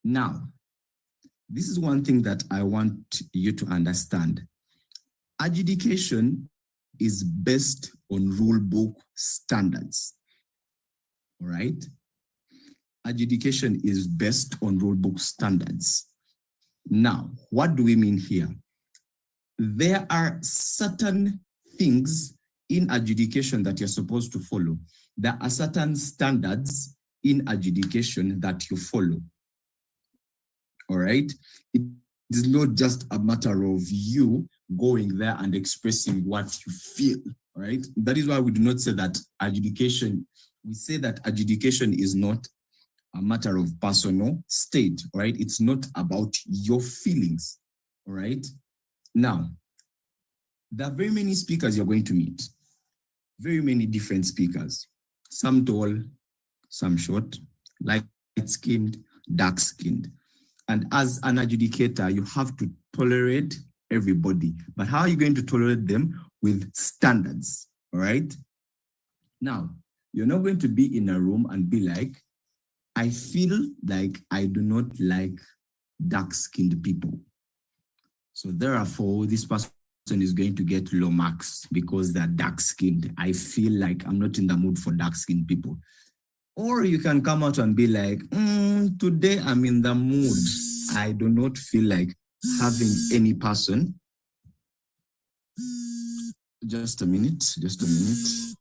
Now, this is one thing that I want you to understand. Adjudication is based on rule book standards. All right? Adjudication is based on rule book standards. Now, what do we mean here? There are certain things in adjudication that you're supposed to follow. There are certain standards in adjudication that you follow. All right? It is not just a matter of you going there and expressing what you feel. All right? That is why we do not say that adjudication, we say that adjudication is not a matter of personal state, all right? It's not about your feelings, all right? Now, there are very many speakers you're going to meet, very many different speakers, some tall, some short, light-skinned, dark-skinned. And as an adjudicator, you have to tolerate everybody. But how are you going to tolerate them? With standards, all right? Now, you're not going to be in a room and be like, I feel like I do not like dark-skinned people. So therefore, this person is going to get low marks because they're dark-skinned. I feel like I'm not in the mood for dark-skinned people. Or you can come out and be like, today I'm in the mood. I do not feel like having any person. Just a minute, just a minute.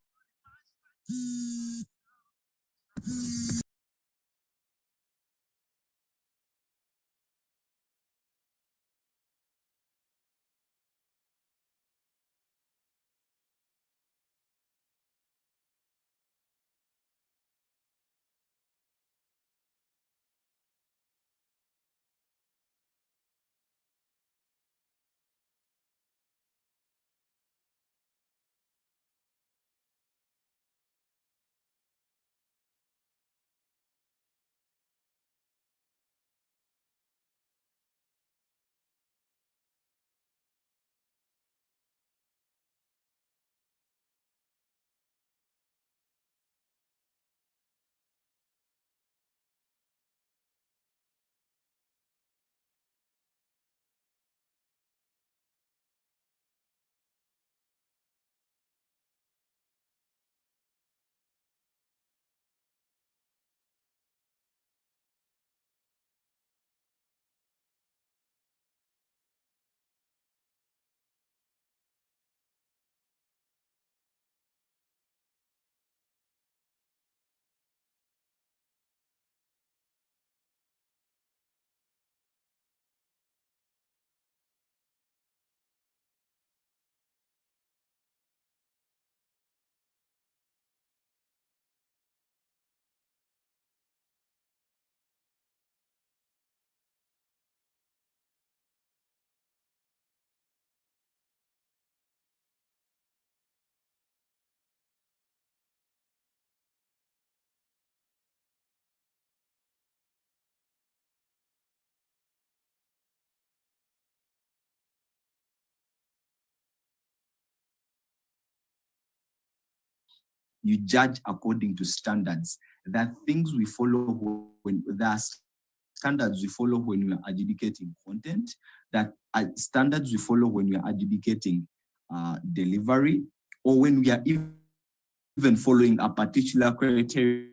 You judge according to standards. There are things we follow when there are standards we follow when we are adjudicating content, that are standards we follow when we are adjudicating delivery, or when we are even following a particular criteria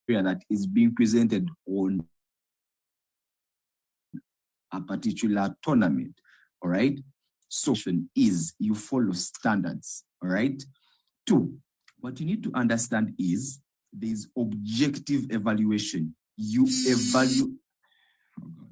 that is being presented on a particular tournament, all right? So is you follow standards, all right? Two, what you need to understand is there's objective evaluation. You evaluate. Oh God.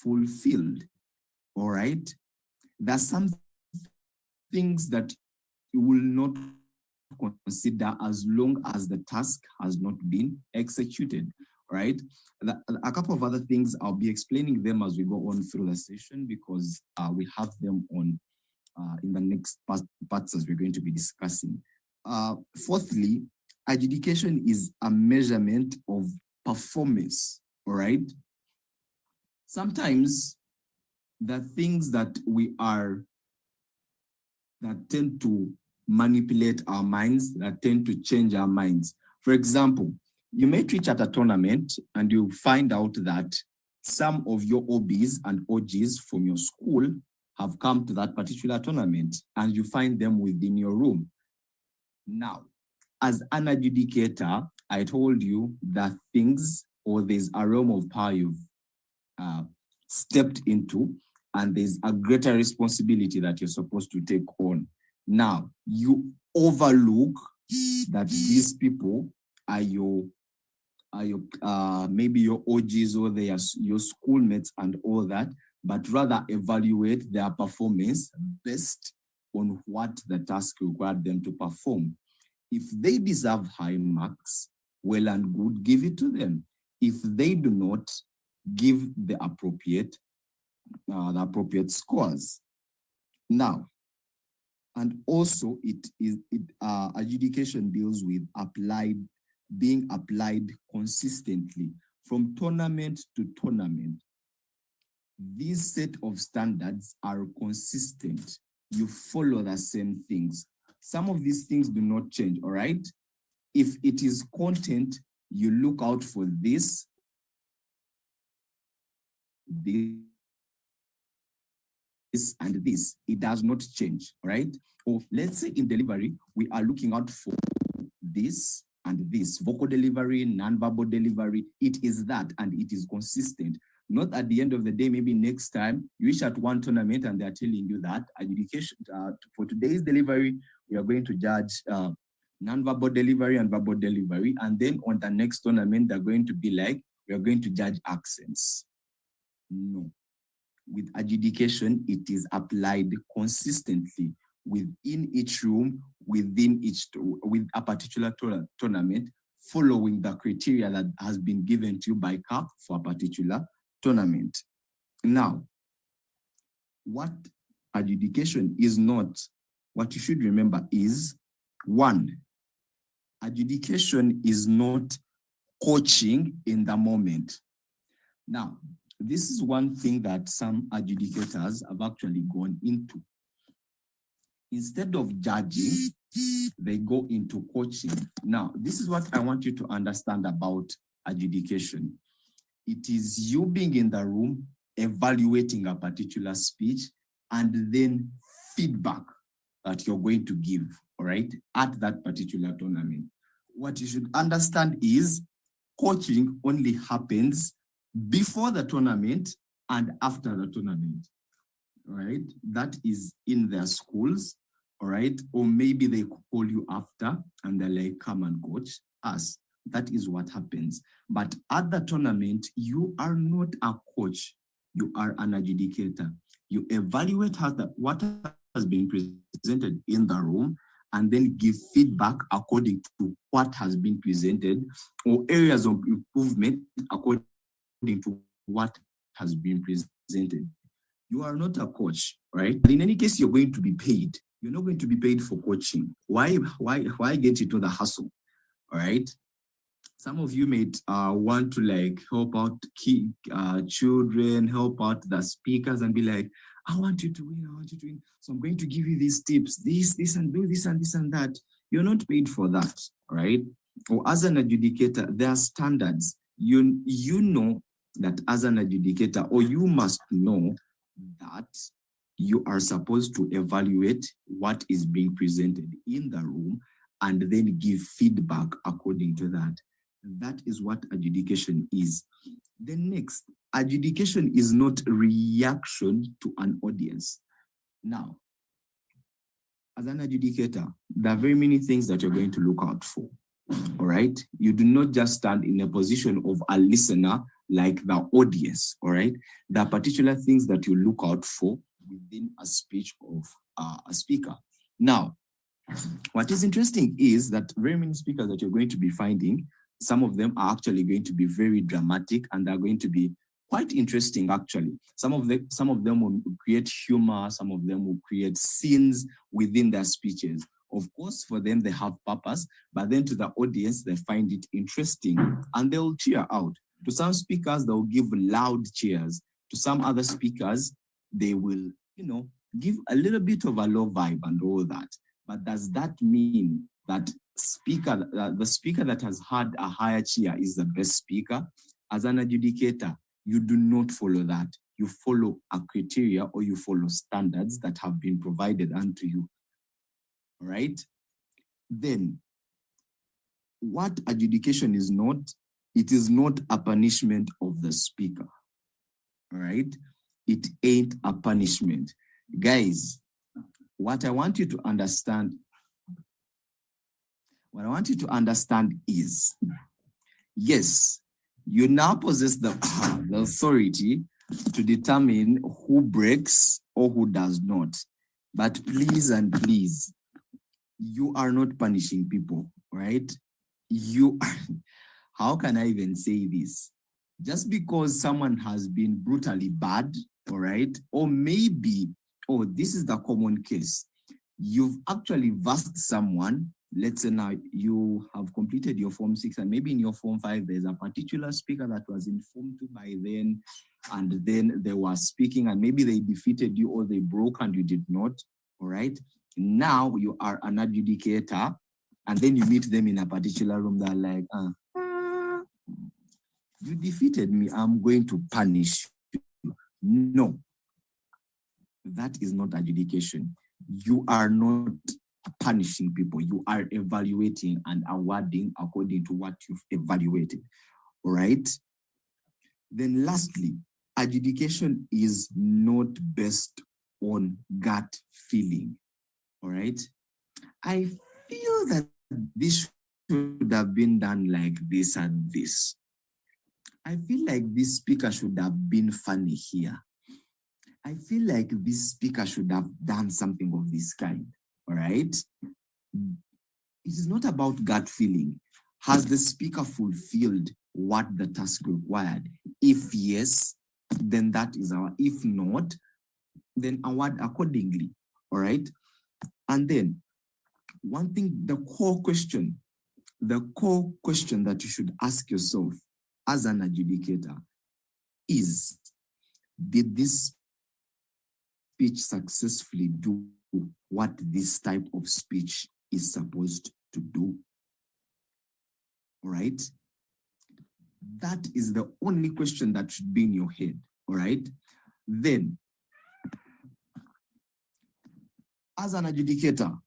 fulfilled. All right. There's some things that you will not consider as long as the task has not been executed. All right. A couple of other things, I'll be explaining them as we go on through the session because we have them on in the next parts as we're going to be discussing. Fourthly, adjudication is a measurement of performance. All right. Sometimes the things that tend to manipulate our minds, that tend to change our minds. For example, you may reach at a tournament and you find out that some of your OBs and OGs from your school have come to that particular tournament and you find them within your room. Now, as an adjudicator, I told you that things or there's a realm of power you've uh, stepped into, and there's a greater responsibility that you're supposed to take on. Now, you overlook that these people are your maybe your OGs or they are your schoolmates and all that, but rather evaluate their performance based on what the task required them to perform. If they deserve high marks, well and good, give it to them. If they do not, give the appropriate scores. Now, and also adjudication deals with being applied consistently from tournament to tournament. These set of standards are consistent. You follow the same things. Some of these things do not change, all right? If it is content, you look out for this, this, and this. It does not change, all right? Or let's say in delivery, we are looking out for this and this, vocal delivery, non-verbal delivery. It is that, and it is consistent. Not at the end of the day, maybe next time you reach at one tournament and they're telling you that adjudication for today's delivery, we are going to judge non-verbal delivery and verbal delivery. And then on the next tournament, they're going to be like, we are going to judge accents. No. With adjudication, it is applied consistently within each room, with a particular tournament, following the criteria that has been given to you by CAP for a particular tournament. Now, what adjudication is not, what you should remember is, one, adjudication is not coaching in the moment. Now, this is one thing that some adjudicators have actually gone into. Instead of judging, they go into coaching. Now, this is what I want you to understand about adjudication. It is you being in the room, evaluating a particular speech, and then feedback that you're going to give, all right, at that particular tournament. What you should understand is coaching only happens before the tournament and after the tournament, right? That is in their schools, all right? Or maybe they call you after and they're like, come and coach us. That is what happens. But at the tournament, you are not a coach. You are an adjudicator. You evaluate what has been presented in the room and then give feedback according to what has been presented or areas of improvement according to what has been presented. You are not a coach, right? But in any case, you're going to be paid. You're not going to be paid for coaching. Why get into the hustle, all right? Some of you may want to like help out children, help out the speakers and be like, I want you to win, I want you to win. So I'm going to give you these tips, this, and do this and this and that. You're not paid for that, right? Or as an adjudicator, there are standards. You know that as an adjudicator, or you must know that you are supposed to evaluate what is being presented in the room and then give feedback according to that. That is what adjudication is. The next, adjudication is not reaction to an audience. Now, as an adjudicator, there are very many things that you're going to look out for. All right. You do not just stand in a position of a listener like the audience, all right? There are particular things that you look out for within a speech of a speaker. Now, what is interesting is that very many speakers that you're going to be finding, some of them are actually going to be very dramatic and they're going to be quite interesting actually. Some of them will create humor, some of them will create scenes within their speeches. Of course, for them, they have purpose, but then to the audience, they find it interesting and they'll cheer out. To some speakers, they'll give loud cheers. To some other speakers, they will, give a little bit of a low vibe and all that. But does that mean that the speaker that has had a higher cheer is the best speaker? As an adjudicator, you do not follow that. You follow a criteria or you follow standards that have been provided unto you. All right? Then, what adjudication is not, it is not a punishment of the speaker. All right? It ain't a punishment. Guys, what I want you to understand is, yes, you now possess the authority to determine who breaks or who does not. But please and please, you are not punishing people, right? How can I even say this? Just because someone has been brutally bad, all right? Or maybe, this is the common case. You've actually versed someone. Let's say now you have completed your Form 6 and maybe in your Form 5, there's a particular speaker that was informed to by then, and then they were speaking and maybe they defeated you or they broke and you did not, all right? Now you are an adjudicator and then you meet them in a particular room. They're like, you defeated me, I'm going to punish you. No, that is not adjudication. You are not punishing people. You are evaluating and awarding according to what you've evaluated. All right? Then lastly, adjudication is not based on gut feeling. All right? I feel that this should have been done like this and this. I feel like this speaker should have been funny here. I feel like this speaker should have done something of this kind. All right? It is not about gut feeling. Has the speaker fulfilled what the task required? If yes, then that is our. If not, then award accordingly. All right? And then one thing, the core question that you should ask yourself as an adjudicator is, did this speech successfully do what this type of speech is supposed to do? All right? That is the only question that should be in your head. All right? Then, as an adjudicator,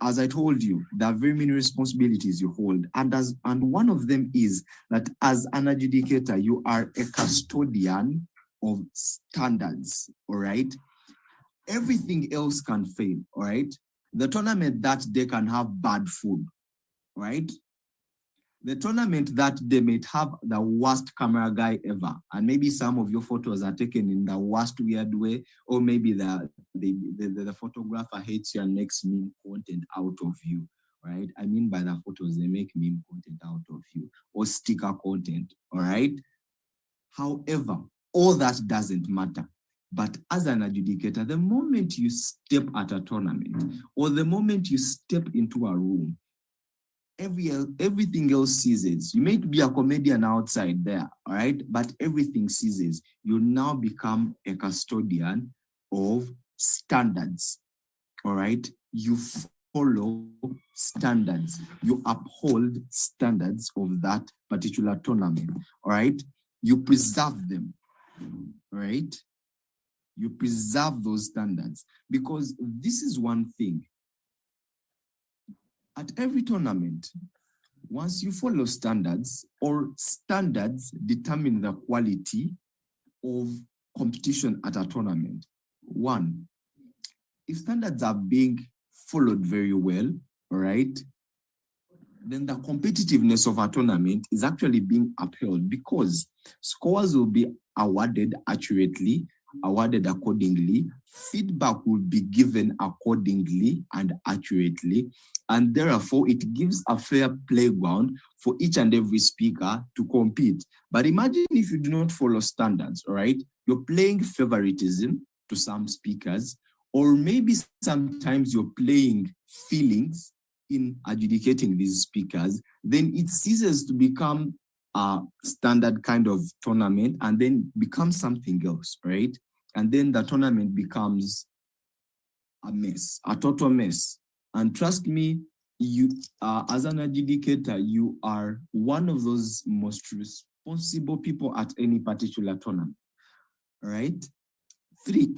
as I told you, there are very many responsibilities you hold. And one of them is that as an adjudicator, you are a custodian of standards. All right? Everything else can fail. All right? The tournament that day can have bad food. Right? The tournament that they may have the worst camera guy ever, and maybe some of your photos are taken in the worst weird way, or maybe the photographer hates you and makes meme content out of you, right? I mean by the photos, they make meme content out of you, or sticker content, all right? However, all that doesn't matter. But as an adjudicator, the moment you step at a tournament, or the moment you step into a room, everything else ceases. You may be a comedian outside there, all right? But everything ceases. You now become a custodian of standards, all right? You follow standards. You uphold standards of that particular tournament, all right? You preserve them, all right? You preserve those standards because this is one thing. At every tournament, once you follow standards, or standards determine the quality of competition at a tournament. One, if standards are being followed very well, all right, then the competitiveness of a tournament is actually being upheld because scores will be awarded accurately, awarded accordingly, feedback will be given accordingly and accurately, and therefore it gives a fair playground for each and every speaker to compete. But imagine if you do not follow standards, all right? You're playing favoritism to some speakers, or maybe sometimes you're playing feelings in adjudicating these speakers, then it ceases to become a standard kind of tournament and then becomes something else, right? And then the tournament becomes a mess, a total mess. And trust me, you as an adjudicator, you are one of those most responsible people at any particular tournament, right? Three,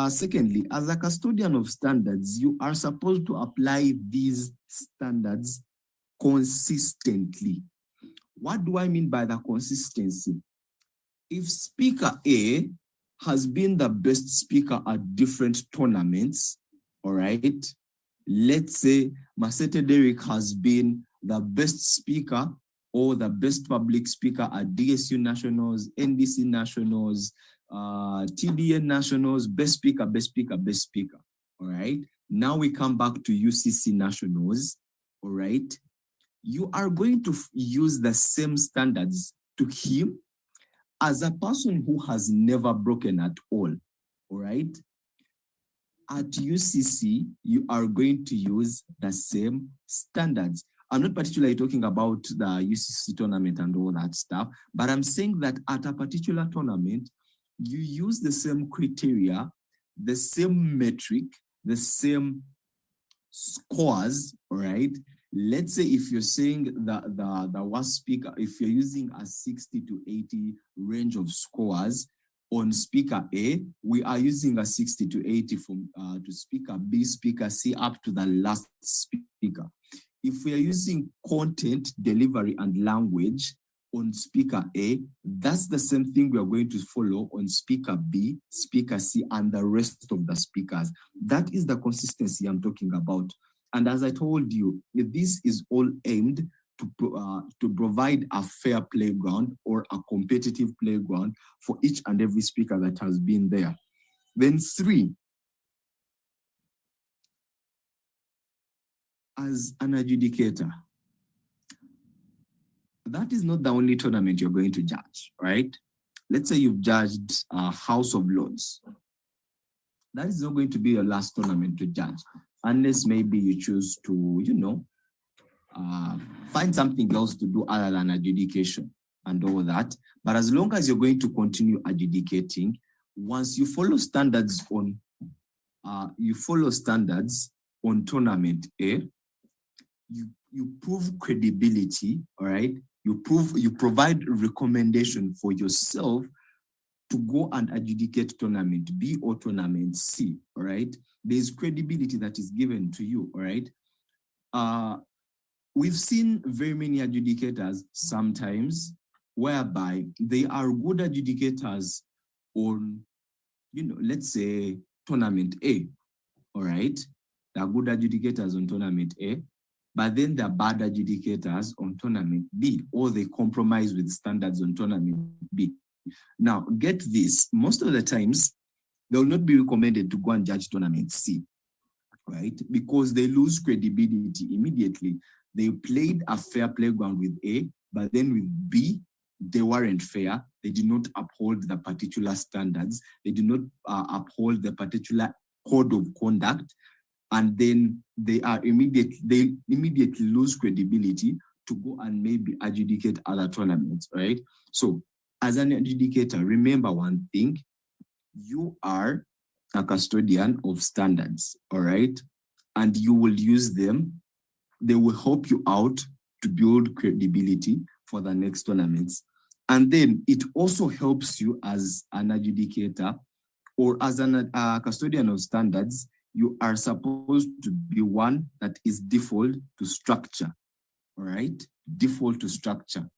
secondly, as a custodian of standards, you are supposed to apply these standards consistently. What do I mean by the consistency? If speaker A has been the best speaker at different tournaments, all right, let's say Masete Derek has been the best speaker or the best public speaker at DSU Nationals, NDC Nationals, TDN Nationals, best speaker, best speaker, best speaker. All right. Now we come back to UCC Nationals. All right. You are going to use the same standards to him as a person who has never broken at all. All right. At UCC, you are going to use the same standards. I'm not particularly talking about the UCC tournament and all that stuff, but I'm saying that at a particular tournament, you use the same criteria, the same metric, the same scores, all right? Let's say if you're saying the worst speaker, if you're using a 60 to 80 range of scores on speaker A, we are using a 60 to 80 from to speaker B, speaker C, up to the last speaker. If we are using content, delivery, and language on speaker A, that's the same thing we are going to follow on speaker B, speaker C, and the rest of the speakers. That is the consistency I'm talking about. And as I told you, this is all aimed to provide a fair playground or a competitive playground for each and every speaker that has been there. Then three, as an adjudicator, that is not the only tournament you're going to judge, right? Let's say you've judged House of Lords. That is not going to be your last tournament to judge, unless maybe you choose to, find something else to do other than adjudication and all that. But as long as you're going to continue adjudicating, once you follow standards on tournament A, you prove credibility, all right? You provide recommendation for yourself to go and adjudicate tournament B or tournament C, all right? There's credibility that is given to you, all right? We've seen very many adjudicators sometimes whereby they are good adjudicators on, let's say tournament A, all right? They are good adjudicators on tournament A, but then they're bad adjudicators on tournament B, or they compromise with standards on tournament B. Now, get this, most of the times, they will not be recommended to go and judge tournament C, right? Because they lose credibility immediately. They played a fair playground with A, but then with B, they weren't fair. They did not uphold the particular standards. They did not uphold the particular code of conduct. And then they immediately lose credibility to go and maybe adjudicate other tournaments, right? So as an adjudicator, remember one thing, you are a custodian of standards, all right? And you will use them. They will help you out to build credibility for the next tournaments. And then it also helps you as an adjudicator or as a custodian of standards. You are supposed to be one that is default to structure, all right? Default to structure.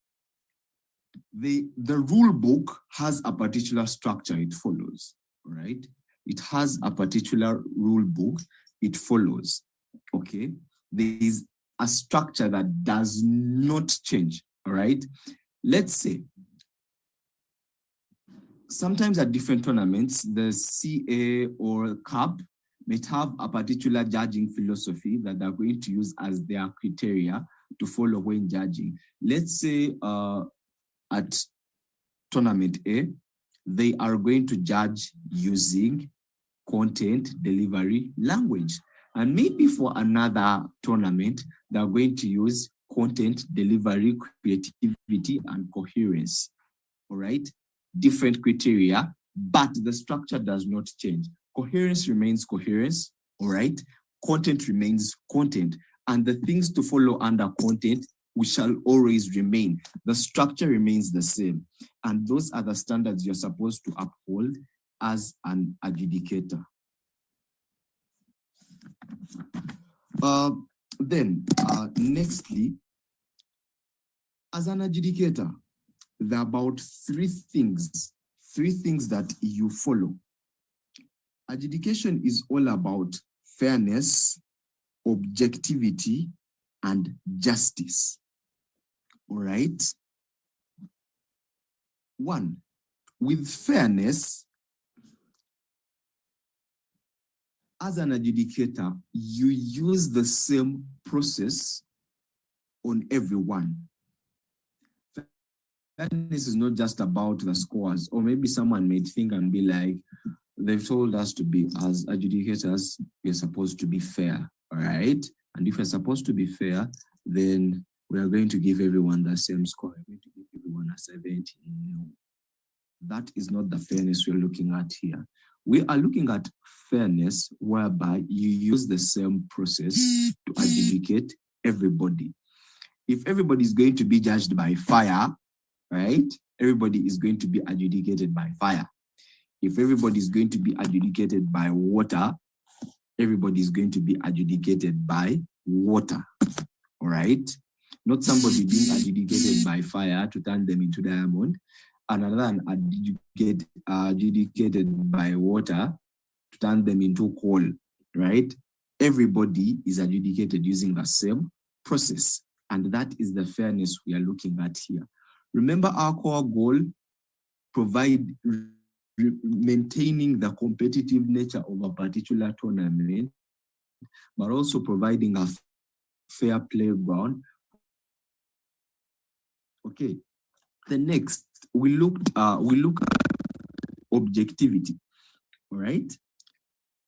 The rule book has a particular structure it follows, all right? It has a particular rule book it follows, okay? There is a structure that does not change, all right? Let's say, sometimes at different tournaments, the CA or CAP might have a particular judging philosophy that they're going to use as their criteria to follow when judging. Let's say at tournament A, they are going to judge using content, delivery, language. And maybe for another tournament, they're going to use content, delivery, creativity, and coherence. All right? Different criteria, but the structure does not change. Coherence remains coherence, all right? Content remains content. And the things to follow under content, we shall always remain. The structure remains the same. And those are the standards you're supposed to uphold as an adjudicator. Nextly, as an adjudicator, there are about three things that you follow. Adjudication is all about fairness, objectivity, and justice. All right? One, with fairness, as an adjudicator, you use the same process on everyone. Fairness is not just about the scores, or maybe someone may think and be like, they've told us to be, as adjudicators, we're supposed to be fair, all right? And if we're supposed to be fair, then we are going to give everyone the same score. We're going to give everyone a 70. No, that is not the fairness we're looking at here. We are looking at fairness whereby you use the same process to adjudicate everybody. If everybody is going to be judged by fire, right? Everybody is going to be adjudicated by fire. If everybody is going to be adjudicated by water, everybody is going to be adjudicated by water, all right? Not somebody being adjudicated by fire to turn them into diamond, and another adjudicated by water to turn them into coal, right? Everybody is adjudicated using the same process, and that is the fairness we are looking at here. Remember our core goal, maintaining the competitive nature of a particular tournament, but also providing a fair playground. Okay. The next, we look at objectivity. All right.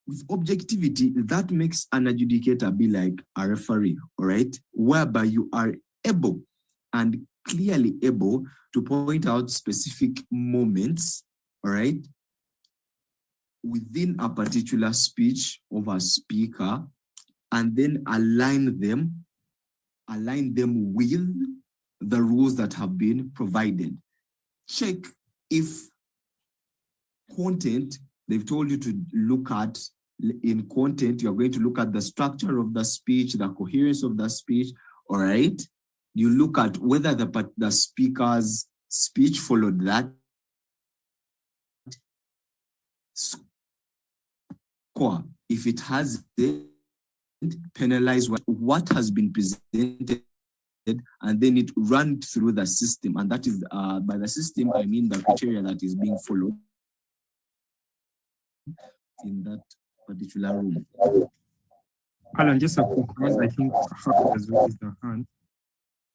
With objectivity, that makes an adjudicator be like a referee, all right, whereby you are able and clearly able to point out specific moments, all right, within a particular speech of a speaker, and then align them with the rules that have been provided. Check if content, they've told you to look at, in content, you're going to look at the structure of the speech, the coherence of the speech, all right? You look at whether the speaker's speech followed that score. If it has, penalize what has been presented, and then it run through the system. And that is, by the system, I mean the criteria that is being followed in that particular room. Alan, just a quick pause. I think Harvey has raised her hand.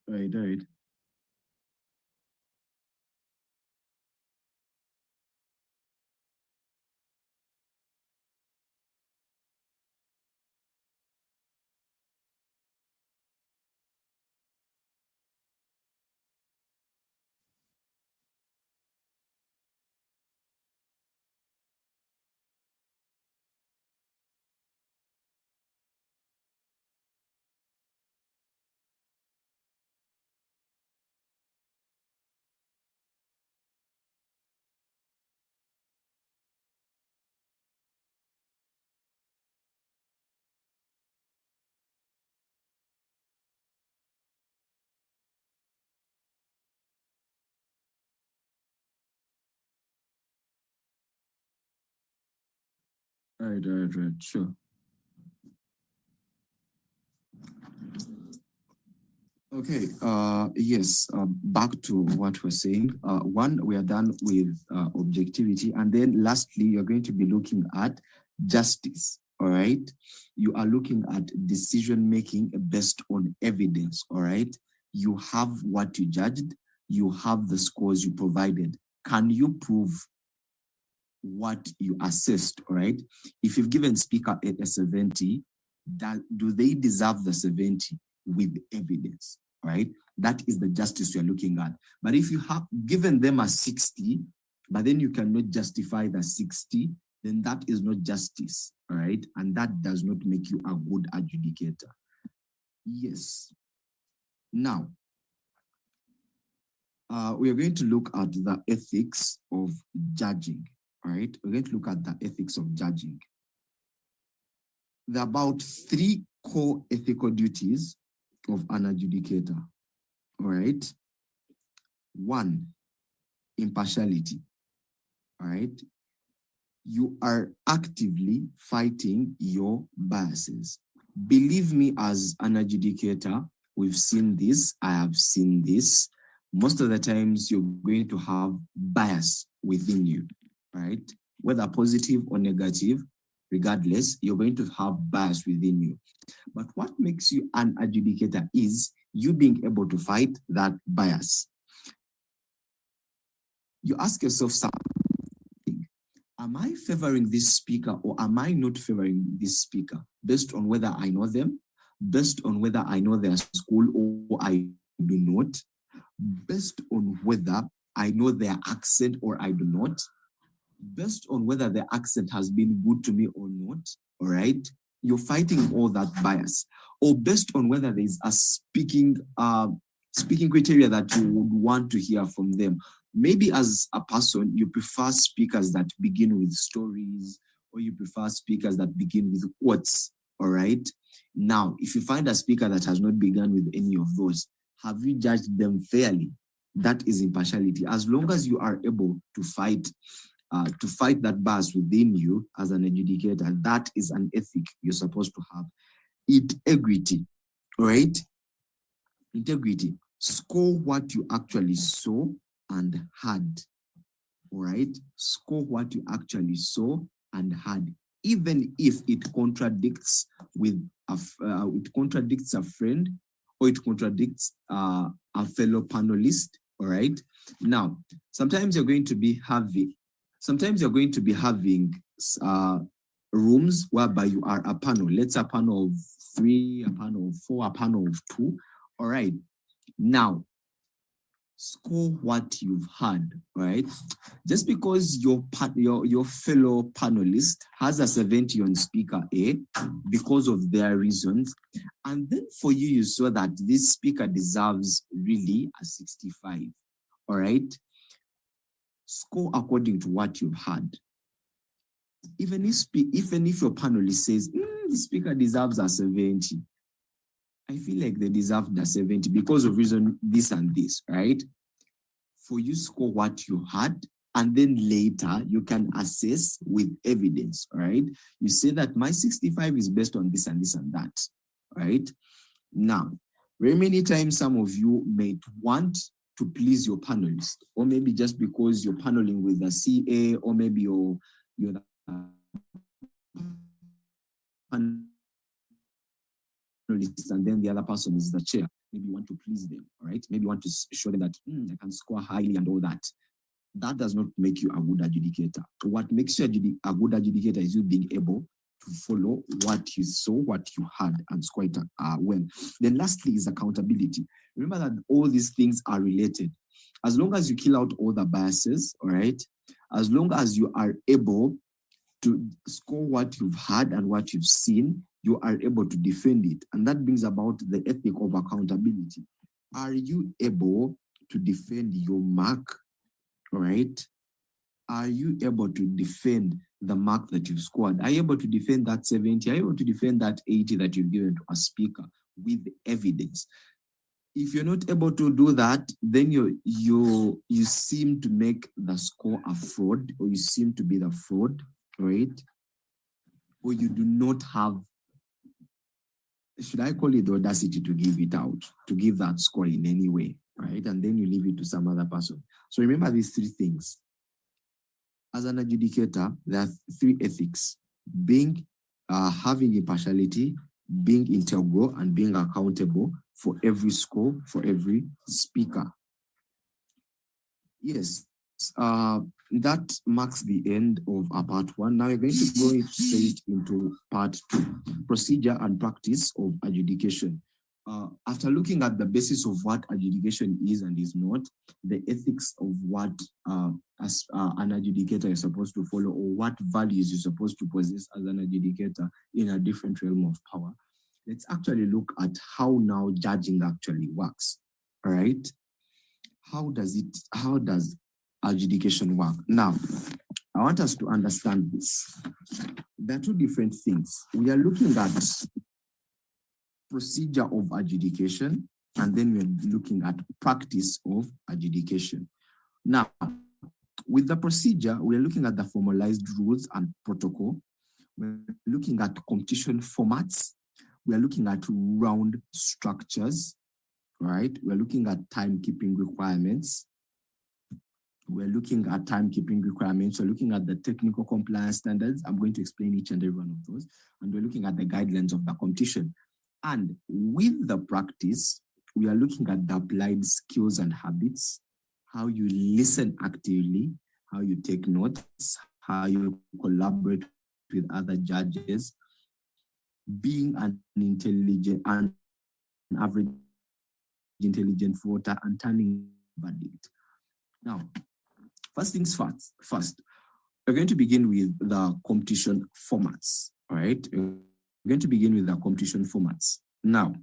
Right, right. Right, sure. Okay, yes, back to what we're saying. One, we are done with objectivity. And then lastly, you're going to be looking at justice, all right? You are looking at decision making based on evidence, all right? You have what you judged, you have the scores you provided. Can you prove what you assessed, all right? If you've given speaker a 70, do they deserve the 70 with evidence, right? That is the justice you're looking at. But if you have given them a 60, but then you cannot justify the 60, then that is not justice, all right? And that does not make you a good adjudicator. Yes. Now, we are going to look at the ethics of judging, all right? We're going to look at the ethics of judging. There are about 3 core ethical duties of an adjudicator. All right. 1, impartiality. All right. You are actively fighting your biases. Believe me, as an adjudicator, we've seen this. I have seen this. Most of the times, you're going to have bias within you, right? Whether positive or negative, regardless, you're going to have bias within you. But what makes you an adjudicator is you being able to fight that bias. You ask yourself something: am I favoring this speaker or am I not favoring this speaker based on whether I know them, based on whether I know their school or I do not, based on whether I know their accent or I do not, based on whether the accent has been good to me or not, all right? You're fighting all that bias, or based on whether there is a speaking criteria that you would want to hear from them. Maybe as a person, you prefer speakers that begin with stories, or you prefer speakers that begin with quotes, all right? Now, if you find a speaker that has not begun with any of those, have you judged them fairly? That is impartiality. As long as you are able to fight that bias within you as an adjudicator, that is an ethic you're supposed to have. Integrity, right? Integrity. Score what you actually saw and heard, all right? Score what you actually saw and heard, even if it contradicts it contradicts a friend, or it contradicts a fellow panelist, all right? Now, sometimes you're going to be having uh, rooms whereby you are a panel. Let's a panel of 3, a panel of 4, a panel of 2. All right. Now, score what you've had, right? Just because your fellow panelist has a 70 on speaker A because of their reasons, and then for you, you saw that this speaker deserves really a 65, all right? Score according to what you've had. Even if your panelist says the speaker deserves a 70, I feel like they deserve the 70 because of reason this and this, right? For you, score what you had, and then later you can assess with evidence, right? You say that my 65 is based on this and this and that, right? Now, very many times some of you may want to please your panelist, or maybe just because you're paneling with the CA, or maybe you're the panelist and then the other person is the chair. Maybe you want to please them, all right? Maybe you want to show them that I can score highly and all that. That does not make you a good adjudicator. What makes you a good adjudicator is you being able to follow what you saw, what you had, and score it well. Then lastly is accountability. Remember that all these things are related. As long as you kill out all the biases, all right, as long as you are able to score what you've had and what you've seen, you are able to defend it. And that brings about the ethic of accountability. Are you able to defend your mark, right? Are you able to defend the mark that you've scored? Are you able to defend that 70? Are you able to defend that 80 that you've given to a speaker with evidence? If you're not able to do that, then you seem to make the score a fraud, or you seem to be the fraud, right? Or you do not have should I call it the audacity to give it out, to give that score in any way, right? And then you leave it to some other person. So remember these three things. As an adjudicator, there are three ethics: being, having impartiality, being integral, and being accountable for every score, for every speaker. Yes, that marks the end of our part one. Now we're going to go straight into part two, procedure and practice of adjudication. After looking at the basis of what adjudication is and is not, the ethics of what as an adjudicator is supposed to follow, or what values you're supposed to possess as an adjudicator in a different realm of power, let's actually look at how now judging actually works. All right. How does adjudication work? Now, I want us to understand this. There are two different things. We are looking at procedure of adjudication, and then we're looking at practice of adjudication. Now, with the procedure, we're looking at the formalized rules and protocol. We're looking at competition formats. We're looking at round structures, right? We're looking at timekeeping requirements. We're looking at timekeeping requirements. We're looking at the technical compliance standards. I'm going to explain each and every one of those. And we're looking at the guidelines of the competition. And with the practice, we are looking at the applied skills and habits, how you listen actively, how you take notes, how you collaborate with other judges, being an average intelligent voter, and turning verdict. Now, first things first, we're going to begin with the competition formats, all right? We're going to begin with the competition formats. Now,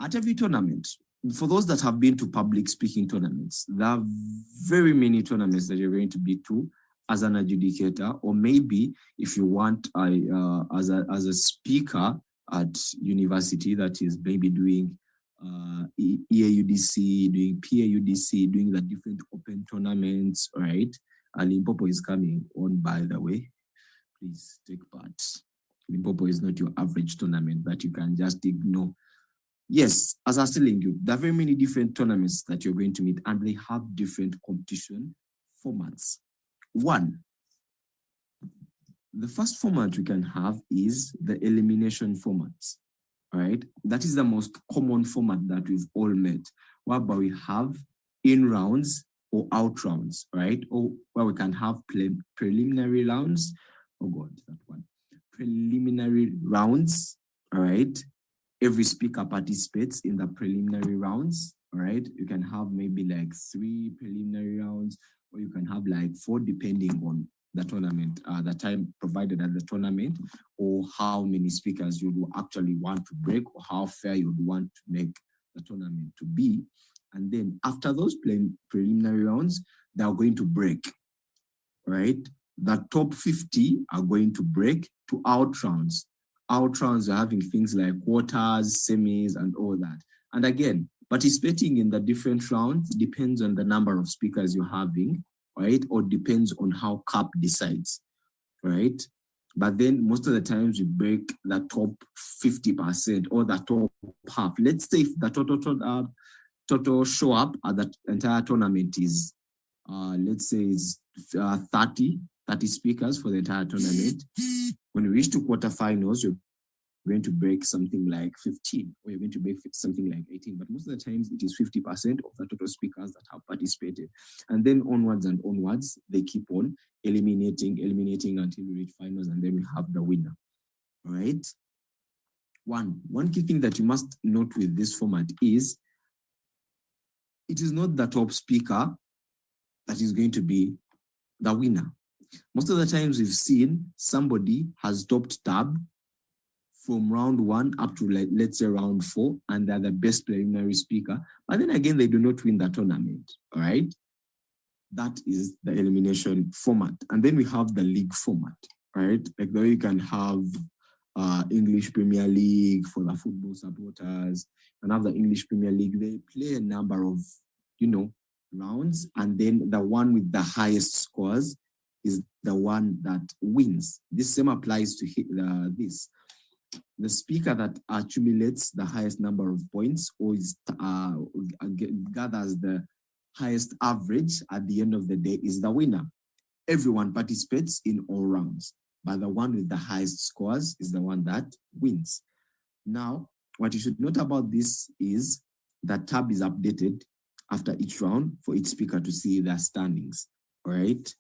at every tournament, for those that have been to public speaking tournaments, there are very many tournaments that you're going to be to as an adjudicator, or maybe if you want as a speaker at university that is maybe doing EAUDC, doing PAUDC, doing the different open tournaments, right? Limpopo is coming on, by the way. Please take part. Limpopo is not your average tournament that you can just ignore. Yes, as I was telling you, there are very many different tournaments that you're going to meet, and they have different competition formats. One, the first format we can have is the elimination format. All right, that is the most common format that we've all met, whereby we have in rounds or out rounds, right? Or where we can have preliminary rounds. Oh God, that one. Preliminary rounds, all right? Every speaker participates in the preliminary rounds, all right? You can have maybe like 3 preliminary rounds, or you can have like 4, depending on the tournament, the time provided at the tournament, or how many speakers you would actually want to break, or how fair you would want to make the tournament to be. And then after those preliminary rounds, they are going to break, right? The top 50 are going to break to out rounds. Out rounds are having things like quarters, semis, and all that. And again, participating in the different rounds depends on the number of speakers you're having, right? Or depends on how CAP decides, right? But then most of the times we break the top 50% or the top half. Let's say if the total show up at the entire tournament is, let's say it's 30 speakers for the entire tournament. When we reach to quarterfinals, you're going to break something like 15, or you're going to break something like 18. But most of the times it is 50% of the total speakers that have participated. And then onwards and onwards, they keep on eliminating until we reach finals, and then we have the winner. All right. One key thing that you must note with this format is it is not the top speaker that is going to be the winner. Most of the times we've seen somebody has topped tab from round 1 up to, like, let's say round 4, and they're the best preliminary speaker. But then again, they do not win the tournament. All right. That is the elimination format. And then we have the league format, right? Like there you can have English Premier League for the football supporters, and have the English Premier League. They play a number of, rounds, and then the one with the highest scores is the one that wins. This same applies to this. the speaker that accumulates the highest number of points or gathers the highest average at the end of the day is the winner. Everyone participates in all rounds, but the one with the highest scores is the one that wins. Now, what you should note about this is that tab is updated after each round for each speaker to see their standings. All right.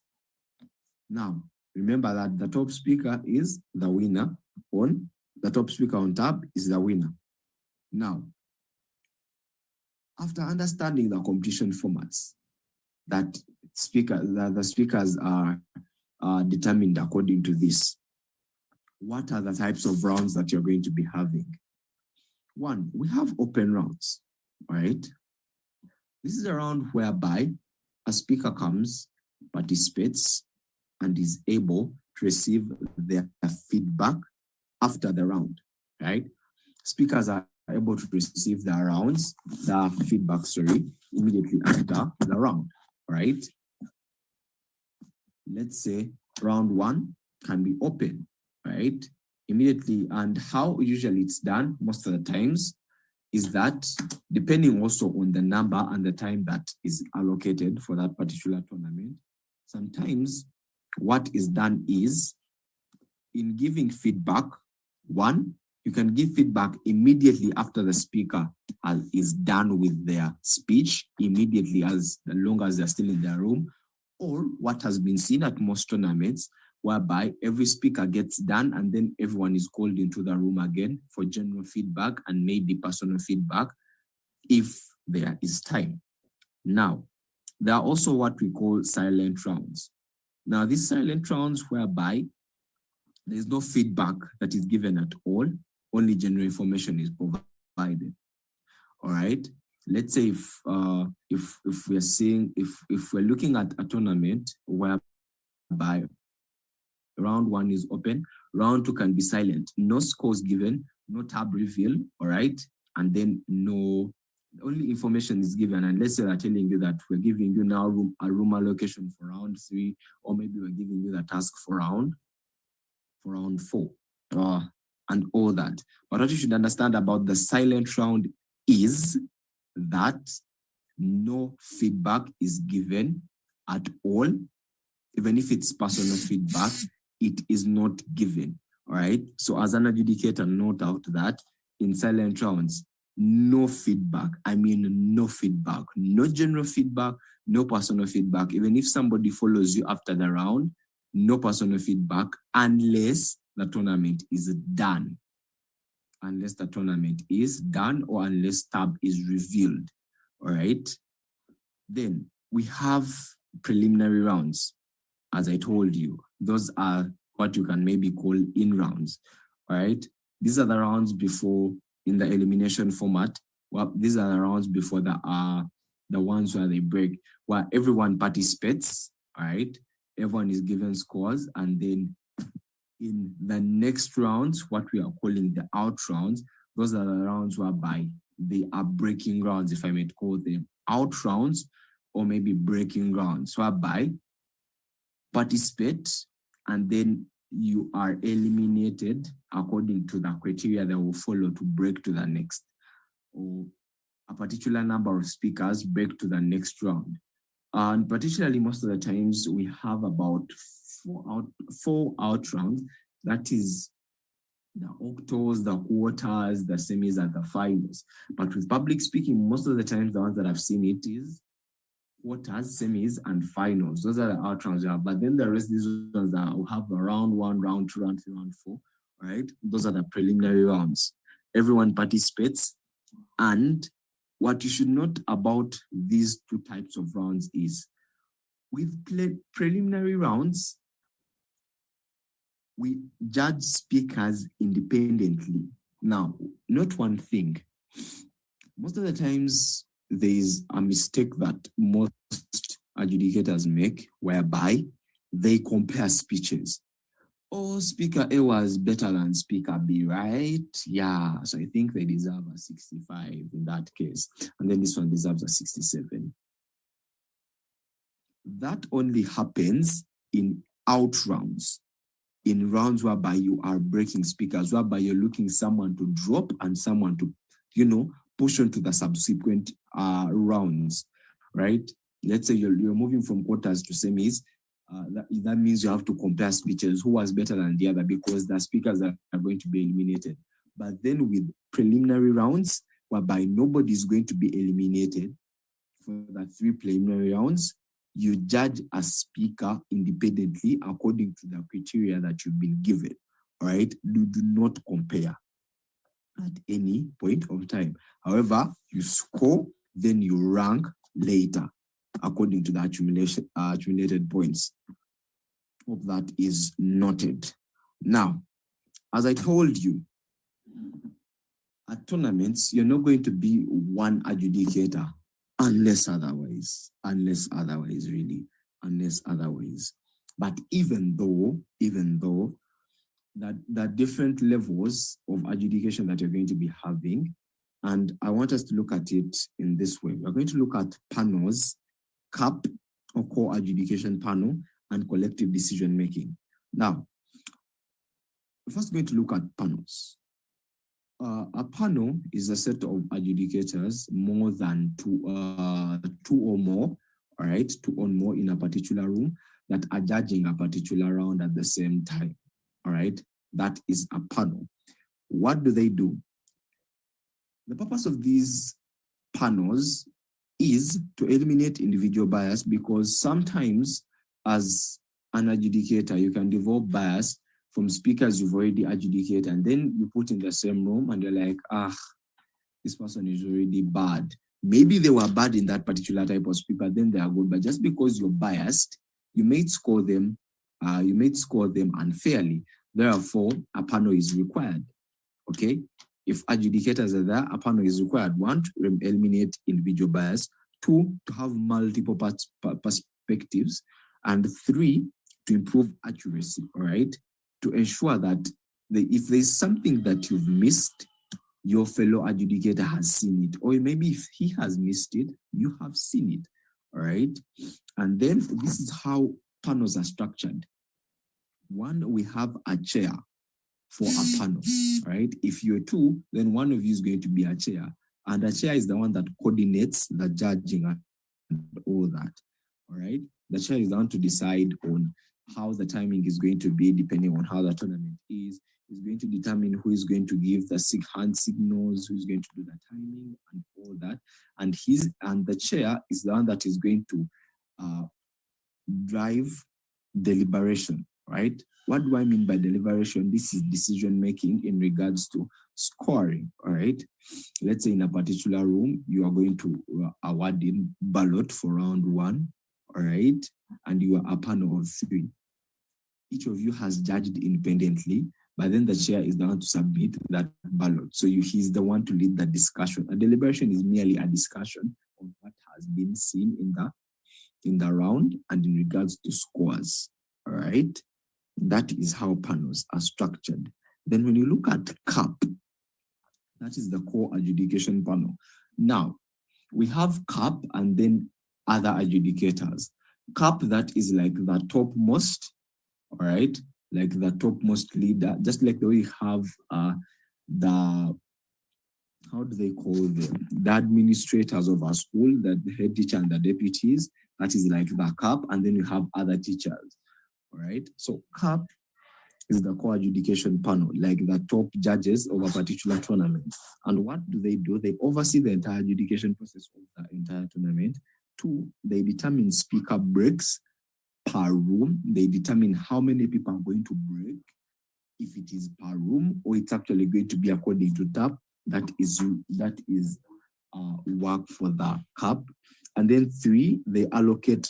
Now, remember that the top speaker is the winner on the top speaker on tab is the winner. Now, after understanding the competition formats that the speakers are determined according to this, what are the types of rounds that you're going to be having? One, we have open rounds, right? This is a round whereby a speaker comes, participates, and is able to receive their feedback after the round, right? Speakers are able to receive the feedback, immediately after the round, right? Let's say round one can be open, right? Immediately, and how usually it's done most of the times is that depending also on the number and the time that is allocated for that particular tournament, sometimes what is done is in giving feedback, one, you can give feedback immediately after the speaker is done with their speech, immediately as long as they're still in their room, or what has been seen at most tournaments, whereby every speaker gets done and then everyone is called into the room again for general feedback and maybe personal feedback if there is time. Now, there are also what we call silent rounds. Now, these silent rounds whereby there is no feedback that is given at all, only general information is provided. All right. Let's say if we're looking at a tournament whereby round one is open, round two can be silent, no scores given, no tab reveal, all right, and then no only information is given. And let's say they're telling you that we're giving you now a room allocation for round three, or maybe we're giving you the task for round four, and all that. But what you should understand about the silent round is that no feedback is given at all. Even if it's personal feedback, it is not given. All right. So as an adjudicator, note out that in silent rounds, no feedback. I mean, no feedback, no general feedback, no personal feedback. Even if somebody follows you after the round, no personal feedback unless the tournament is done. Unless the tournament is done or unless tab is revealed. All right. Then we have preliminary rounds. As I told you, those are what you can maybe call in rounds. All right. These are the rounds before in the elimination format. Well, these are the rounds before the ones where they break, where everyone participates. All right. Everyone is given scores, and then in the next rounds, what we are calling the out rounds, those are the rounds whereby they are breaking rounds, if I may call them out rounds, or maybe breaking rounds, whereby participate and then you are eliminated according to the criteria that will follow to break to the next, or a particular number of speakers break to the next round. And particularly most of the times we have about four out rounds. That is the octos, the quarters, the semis, and the finals. But with public speaking, most of the times the ones that I've seen it is quarters, semis, and finals. Those are the out rounds. But then the rest of these ones that will have a round one, round two, round three, round four. Right? Those are the preliminary rounds. Everyone participates. And what you should note about these two types of rounds is with preliminary rounds, we judge speakers independently. Now, note one thing. Most of the times, there is a mistake that most adjudicators make, whereby they compare speeches. Oh, speaker A was better than speaker B, right? Yeah, so I think they deserve a 65 in that case. And then this one deserves a 67. That only happens in out rounds. in rounds whereby you are breaking speakers, whereby you're looking someone to drop and someone to, push on to the subsequent rounds, right? Let's say you're moving from quarters to semis. That means you have to compare speeches, who was better than the other, because the speakers are going to be eliminated. But then with preliminary rounds, whereby nobody is going to be eliminated for the 3 preliminary rounds, you judge a speaker independently according to the criteria that you've been given, all right? You do not compare at any point of time. However, you score, then you rank later according to the accumulated points. Hope that is noted. Now, as I told you, at tournaments, you're not going to be one adjudicator unless otherwise, really, unless otherwise. But even though that there are different levels of adjudication that you're going to be having, and I want us to look at it in this way. We're going to look at panels, CAP or core adjudication panel, and collective decision making. Now, we're first going to look at panels. A panel is a set of adjudicators, more than two or more, all right, 2 or more in a particular room, that are judging a particular round at the same time, all right? That is a panel. What do they do? The purpose of these panels is to eliminate individual bias, because sometimes as an adjudicator, you can develop bias from speakers you've already adjudicated, and then you put in the same room and you're like, this person is already bad. Maybe they were bad in that particular type of speaker, then they are good, but just because you're biased, you may score them unfairly. Therefore, a panel is required. Okay? If adjudicators are there, a panel is required. 1, to eliminate individual bias. 2, to have multiple perspectives. And 3, to improve accuracy, all right? To ensure that if there's something that you've missed, your fellow adjudicator has seen it. Or maybe if he has missed it, you have seen it, all right? And then this is how panels are structured. 1, we have a chair for a panel, right? If you're 2, then one of you is going to be a chair. And a chair is the one that coordinates the judging and all that, all right? The chair is the one to decide on how the timing is going to be, depending on how the tournament is going to determine who is going to give the hand signals, who's going to do the timing and all that. And the chair is the one that is going to drive deliberation, right? What do I mean by deliberation? This is decision making in regards to scoring, all right? Let's say in a particular room, you are going to award in ballot for round 1, all right? And you are a panel of 3. Each of you has judged independently, but then the chair is the one to submit that ballot. So he's the one to lead the discussion. A deliberation is merely a discussion of what has been seen in the round and in regards to scores, all right? That is how panels are structured. Then when you look at CAP, that is the core adjudication panel. Now, we have CAP and then other adjudicators. CAP, that is like the topmost, all right? Like the topmost leader, just like the way we have how do they call them? The administrators of our school, the head teacher and the deputies. That is like the CAP, and then you have other teachers, all right? So CAP is the core adjudication panel, like the top judges of a particular tournament. And what do? They oversee the entire adjudication process of the entire tournament. 2, they determine speaker breaks per room. They determine how many people are going to break, if it is per room or it's actually going to be according to TAP. That is work for the CAP. And then 3, they allocate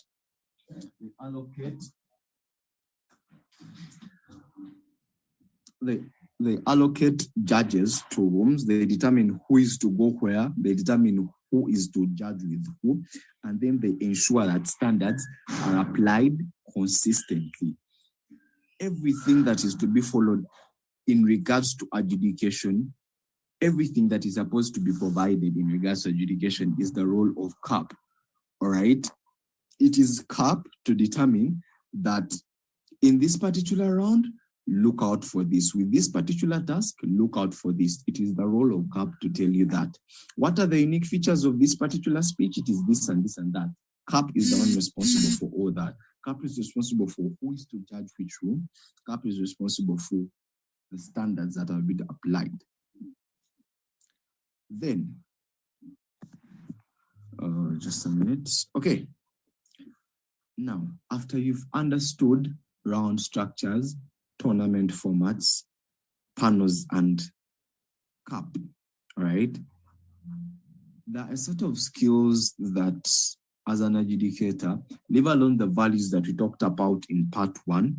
judges to rooms. They determine who is to go where. They determine who is to judge with who. And then they ensure that standards are applied consistently. Everything that is to be followed in regards to adjudication, everything that is supposed to be provided in regards to adjudication is the role of CAP, all right? It is CAP to determine that in this particular round, look out for this. With this particular task, look out for this. It is the role of CAP to tell you that. What are the unique features of this particular speech? It is this and this and that. CAP is the one responsible for all that. CAP is responsible for who is to judge which room. CAP is responsible for the standards that are being applied. Then, just a minute. Okay. Now, after you've understood round structures, tournament formats, panels, and CAP, right? There are a set of skills that, as an adjudicator, leave alone the values that we talked about in part 1,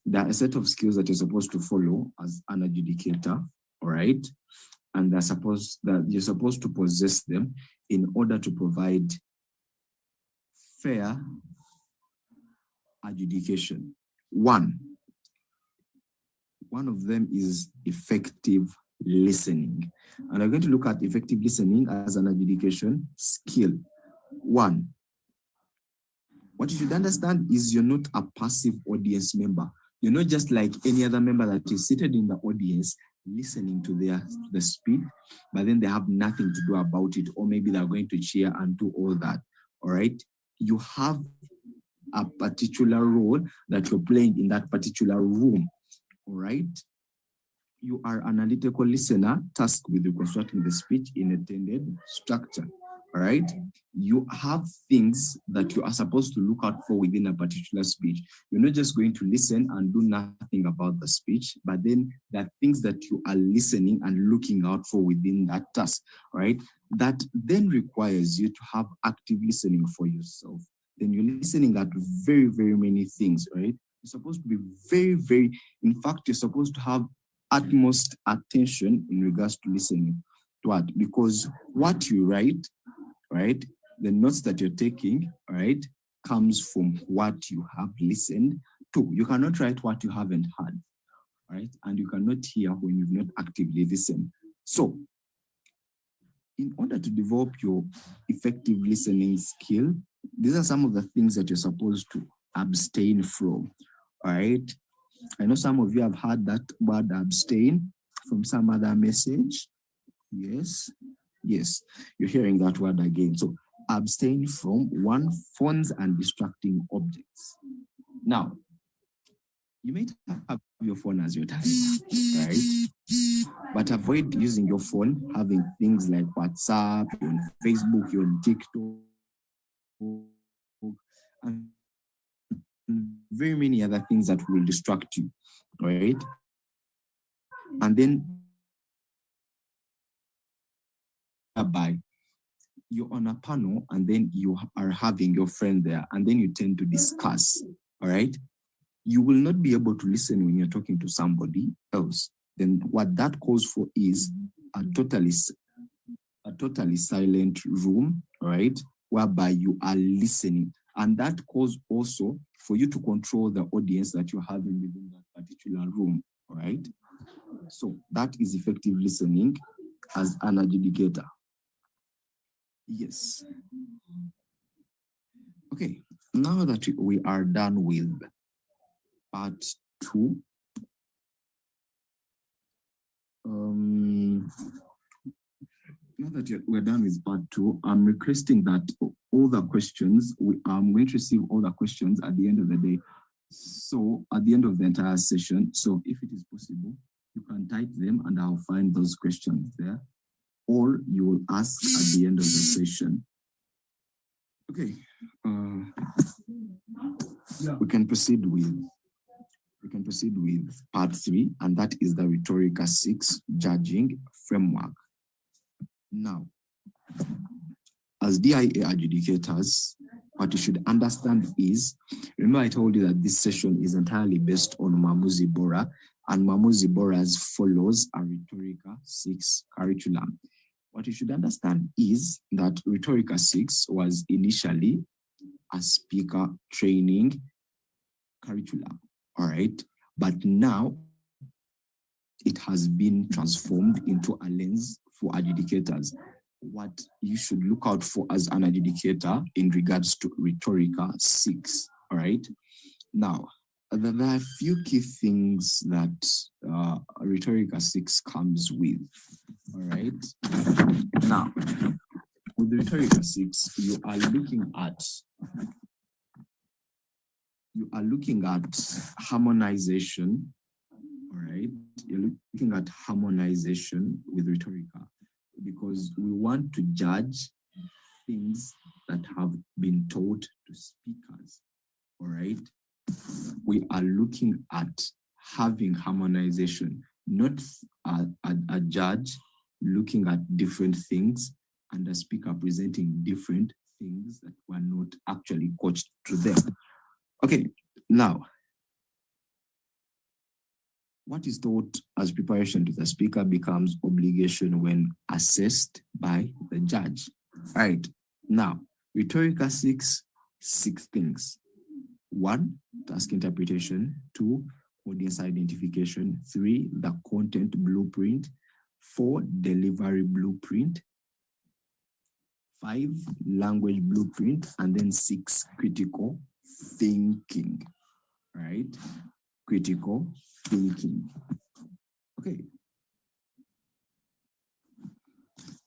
there are a set of skills that you're supposed to follow as an adjudicator, all right? And you're supposed to possess them in order to provide fair adjudication. One of them is effective listening. And I'm going to look at effective listening as an adjudication skill. 1, what you should understand is you're not a passive audience member. You're not just like any other member that is seated in the audience listening to the speech, but then they have nothing to do about it, or maybe they're going to cheer and do all that. All right. You have a particular role that you're playing in that particular room. All right. You are an analytical listener tasked with reconstructing the speech in a intended structure. All right. You have things that you are supposed to look out for within a particular speech. You're not just going to listen and do nothing about the speech, but then there are things that you are listening and looking out for within that task. All right. That then requires you to have active listening for yourself. Then you're listening at very, very many things, right? You're supposed to be very, very, in fact, you're supposed to have utmost attention in regards to listening to what? Because what you write, right, the notes that you're taking, right, comes from what you have listened to. You cannot write what you haven't heard, right? And you cannot hear when you've not actively listened. So, in order to develop your effective listening skill, these are some of the things that you're supposed to abstain from, all right? I know some of you have heard that word abstain from some other message. Yes, you're hearing that word again. So abstain from 1, phones and distracting objects. Now, you may have your phone as your time, right? But avoid using your phone, having things like WhatsApp, you're on Facebook, you're on TikTok, and very many other things that will distract you, right? And then you're on a panel and then you are having your friend there and then you tend to discuss, all right? You will not be able to listen when you're talking to somebody else. Then what that calls for is a totally silent room, right? Whereby you are listening. And that calls also for you to control the audience that you're having within that particular room, all right? So that is effective listening as an adjudicator. Yes. Okay, now that we are done with part 2, now that we're done with part 2, I'm requesting that all the questions, I'm going to receive all the questions at the end of the day. So at the end of the entire session, so if it is possible, you can type them and I'll find those questions there, or you will ask at the end of the session. Okay, we can proceed with part 3, and that is the Rhetorica 6 judging framework. Now, as DIA adjudicators, what you should understand is, remember I told you that this session is entirely based on Mwamuzi Bora, and Mwamuzi Bora follows a Rhetorica 6 curriculum. What you should understand is that Rhetorica 6 was initially a speaker training curriculum, all right? But now it has been transformed into a lens for adjudicators. What you should look out for as an adjudicator in regards to Rhetorica 6, all right? Now, there are a few key things that Rhetorica 6 comes with. All right. Now, with Rhetorica 6, you are looking at harmonization. All right. You're looking at harmonization with Rhetorica because we want to judge things that have been taught to speakers. All right. We are looking at having harmonization, not a judge looking at different things and a speaker presenting different things that were not actually coached to them. Okay, now, what is taught as preparation to the speaker becomes obligation when assessed by the judge. All right, now, Rhetorica 6 things. 1, task interpretation. 2, audience identification. 3, the content blueprint. 4, delivery blueprint. 5, language blueprint. And then 6, critical thinking, right? Critical thinking. Okay.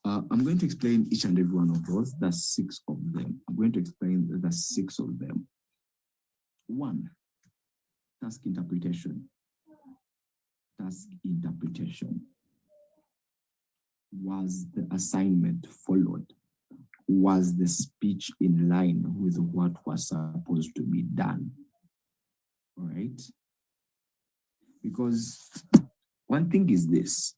I'm going to explain each and every one of those. There's 6 of them. I'm going to explain the 6 of them. 1, task interpretation. Task interpretation. Was the assignment followed? Was the speech in line with what was supposed to be done? All right? Because one thing is this.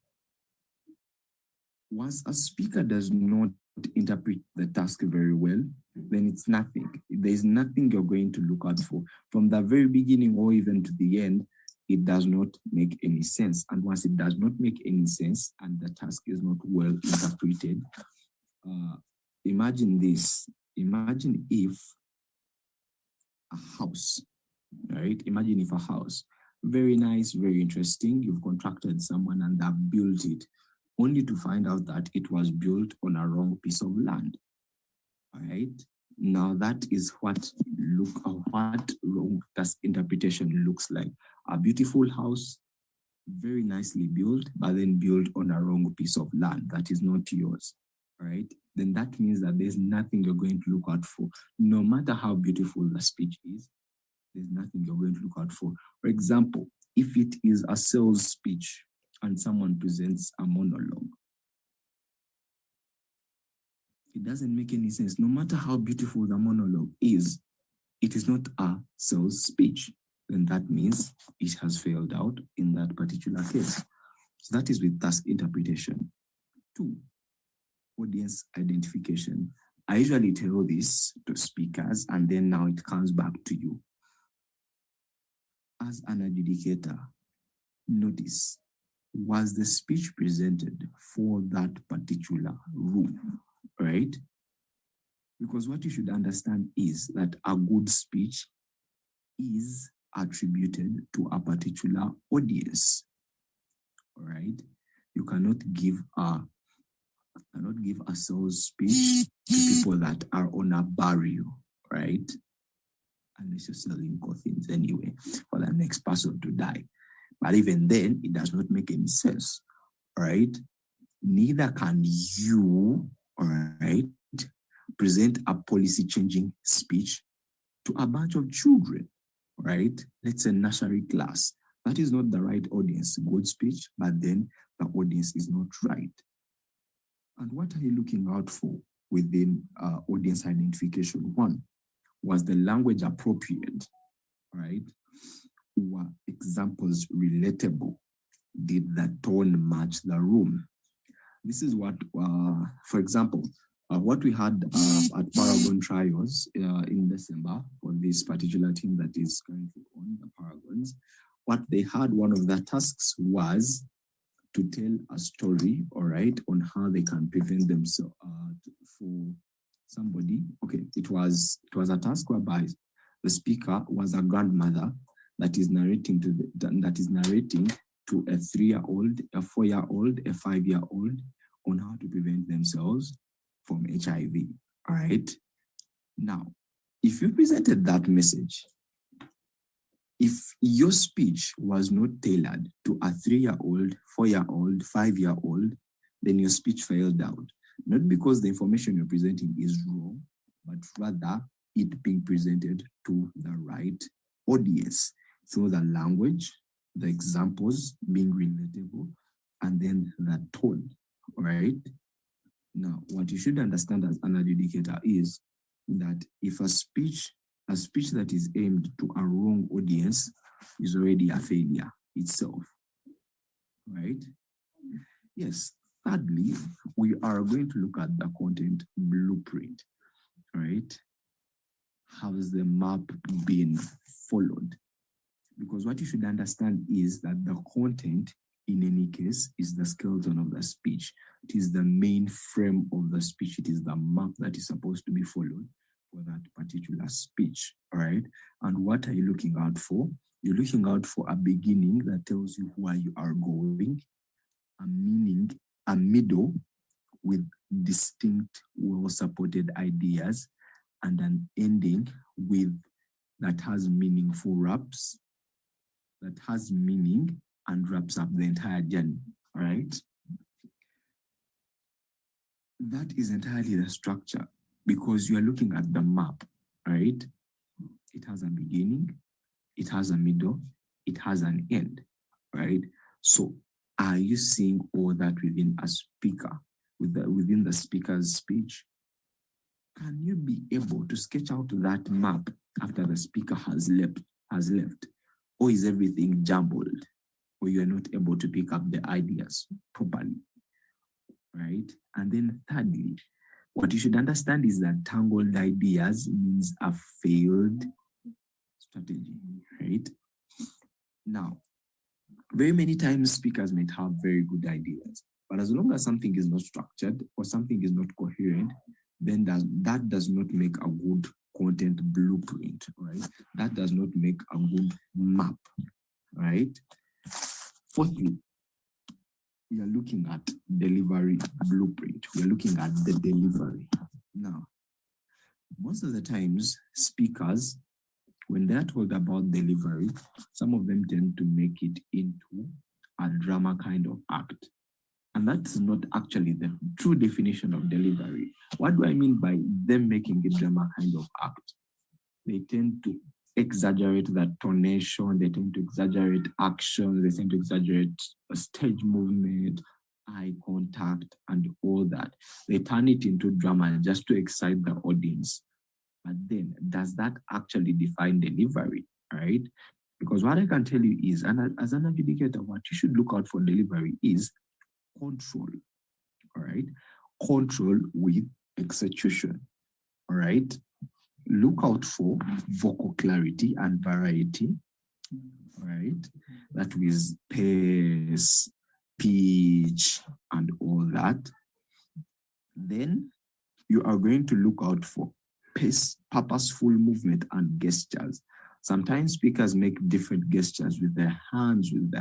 Once a speaker does not interpret the task very well, then it's nothing. There's nothing you're going to look out for. From the very beginning or even to the end, it does not make any sense. And once it does not make any sense and the task is not well interpreted, imagine this. Imagine if a house, right? Imagine if a house, very nice, very interesting. You've contracted someone and they've built it, only to find out that it was built on a wrong piece of land. All right. Now that is what wrong task interpretation looks like. A beautiful house, very nicely built, but then built on a wrong piece of land that is not yours. All right. Then that means that there's nothing you're going to look out for. No matter how beautiful the speech is, there's nothing you're going to look out for. For example, if it is a sales speech and someone presents a monologue, it doesn't make any sense. No matter how beautiful the monologue is, it is not a sales speech. Then that means it has failed out in that particular case. So that is with task interpretation. 2, audience identification. I usually tell this to speakers and then now it comes back to you. As an adjudicator, notice, was the speech presented for that particular room, right? Because what you should understand is that a good speech is attributed to a particular audience, all right? You cannot give a sales speech to people that are on a burial, right? Unless you're selling coffins anyway for the next person to die. But even then, it does not make any sense, all right? Neither can you, all right, present a policy-changing speech to a bunch of children, right? Let's say nursery class. That is not the right audience. Good speech, but then the audience is not right. And what are you looking out for within audience identification? 1, was the language appropriate, right? Were examples relatable? Did the tone match the room? This is what, for example, what we had at Paragon Trials in December for this particular team that is currently on the Paragons. What they had, one of the tasks was to tell a story, all right, on how they can prevent themselves for somebody. Okay, it was a task whereby the speaker was a grandmother that is narrating to a 3-year-old, a 4-year-old, a 5-year-old on how to prevent themselves from HIV. All right. Now, if you presented that message If your speech was not tailored to a 3-year-old, 4-year-old, 5-year-old, then your speech failed out. Not because the information you're presenting is wrong, but rather it being presented to the right audience through the language, the examples being relatable, and then the tone, right? Now, what you should understand as an adjudicator is that if a speech that is aimed to a wrong audience is already a failure itself, right? Yes. Thirdly, we are going to look at the content blueprint, right? Has the map been followed? Because what you should understand is that the content, in any case, is the skeleton of the speech. It is the main frame of the speech. It is the map that is supposed to be followed for that particular speech, all right? And what are you looking out for? You're looking out for a beginning that tells you where you are going, a meaning, a middle with distinct, well-supported ideas, and an ending with that has meaningful wraps, that has meaning and wraps up the entire journey, all right? That is entirely the structure because you are looking at the map, right? It has a beginning, it has a middle, it has an end, right? So are you seeing all that within a speaker, within the speaker's speech? Can you be able to sketch out that map after the speaker has left? Or is everything jumbled? Or you are not able to pick up the ideas properly, right? And then thirdly, what you should understand is that tangled ideas means a failed strategy, right? Now, very many times speakers might have very good ideas, but as long as something is not structured or something is not coherent, then that does not make a good content blueprint, right? That does not make a good map, right? Fourthly, we are looking at delivery blueprint. We are looking at the delivery. Now, most of the times, speakers, when they're told about delivery, some of them tend to make it into a drama kind of act. And that's not actually the true definition of delivery. What do I mean by them making a drama kind of act? They tend to exaggerate that tonation, they tend to exaggerate action, they tend to exaggerate stage movement, eye contact, and all that. They turn it into drama just to excite the audience. But then, does that actually define delivery, right? Because what I can tell you is, and as an adjudicator, what you should look out for delivery is control, all right? Control with execution, all right? Look out for vocal clarity and variety, all right? That is pace, pitch, and all that. Then you are going to look out for pace, purposeful movement, and gestures. Sometimes speakers make different gestures with their hands, with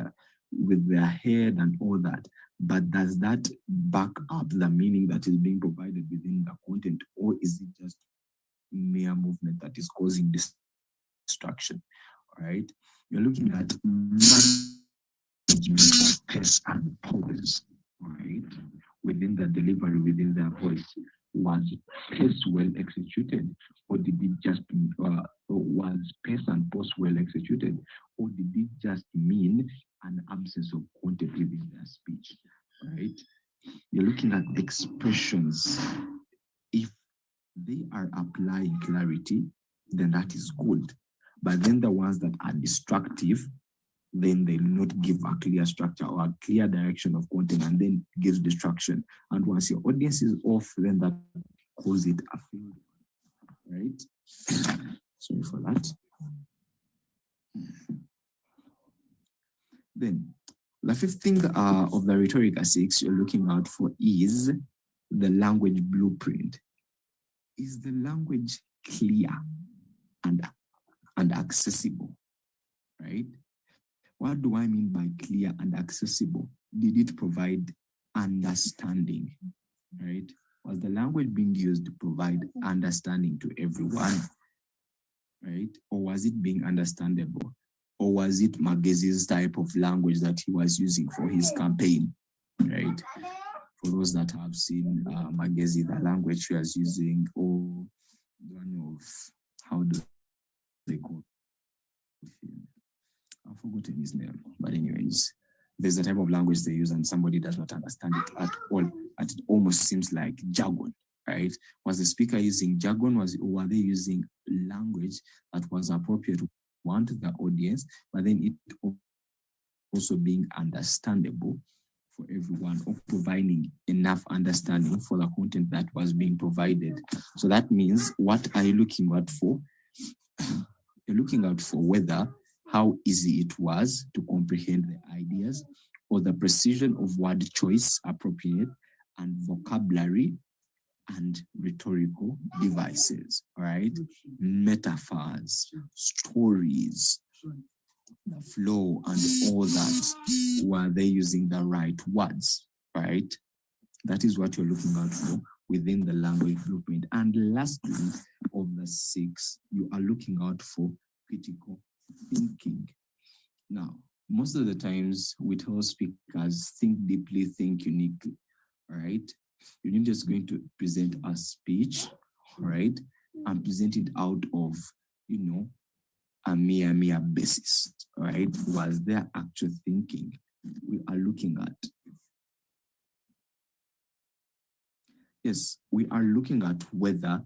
their head, and all that. But does that back up the meaning that is being provided within the content, or is it just mere movement that is causing distraction? All right. You're looking at management of pace and pause, right? Within the delivery, within their voice. Was pace well executed, or did it just was pace and pause well executed, or did it just mean an absence of content within their speech? Right? You're looking at expressions. If they are applying clarity, then that is good. But then the ones that are destructive, then they will not give a clear structure or a clear direction of content, and then gives distraction. And once your audience is off, then that calls it a failure, right? Sorry for that. Then the fifth thing of the Rhetorica 6 you're looking out for is the language blueprint. Is the language clear and accessible, right? What do I mean by clear and accessible? Did it provide understanding, right? Was the language being used to provide understanding to everyone, right? Or was it being understandable? Or was it Magezi's type of language that he was using for his campaign, right? For those that have seen Magezi, the language he was using, or one of, how do they call him? I've forgotten his name. But anyways, there's a type of language they use and somebody does not understand it at all. And it almost seems like jargon, right? Was the speaker using jargon? Or were they using language that was appropriate to one, to the audience, but then it also being understandable for everyone, or providing enough understanding for the content that was being provided. So that means, what are you looking out for? You're looking out for whether how easy it was to comprehend the ideas, or the precision of word choice appropriate, and vocabulary and rhetorical devices, all right? Metaphors, stories, the flow and all that. Were they using the right words, right? That is what you're looking out for within the language blueprint. And lastly, of the 6, you are looking out for critical thinking. Now, most of the times we tell speakers, think deeply, think uniquely, all right? You're not just going to present a speech, right? And present it out of, a mere basis, right? Was there actual thinking we are looking at? Yes, we are looking at whether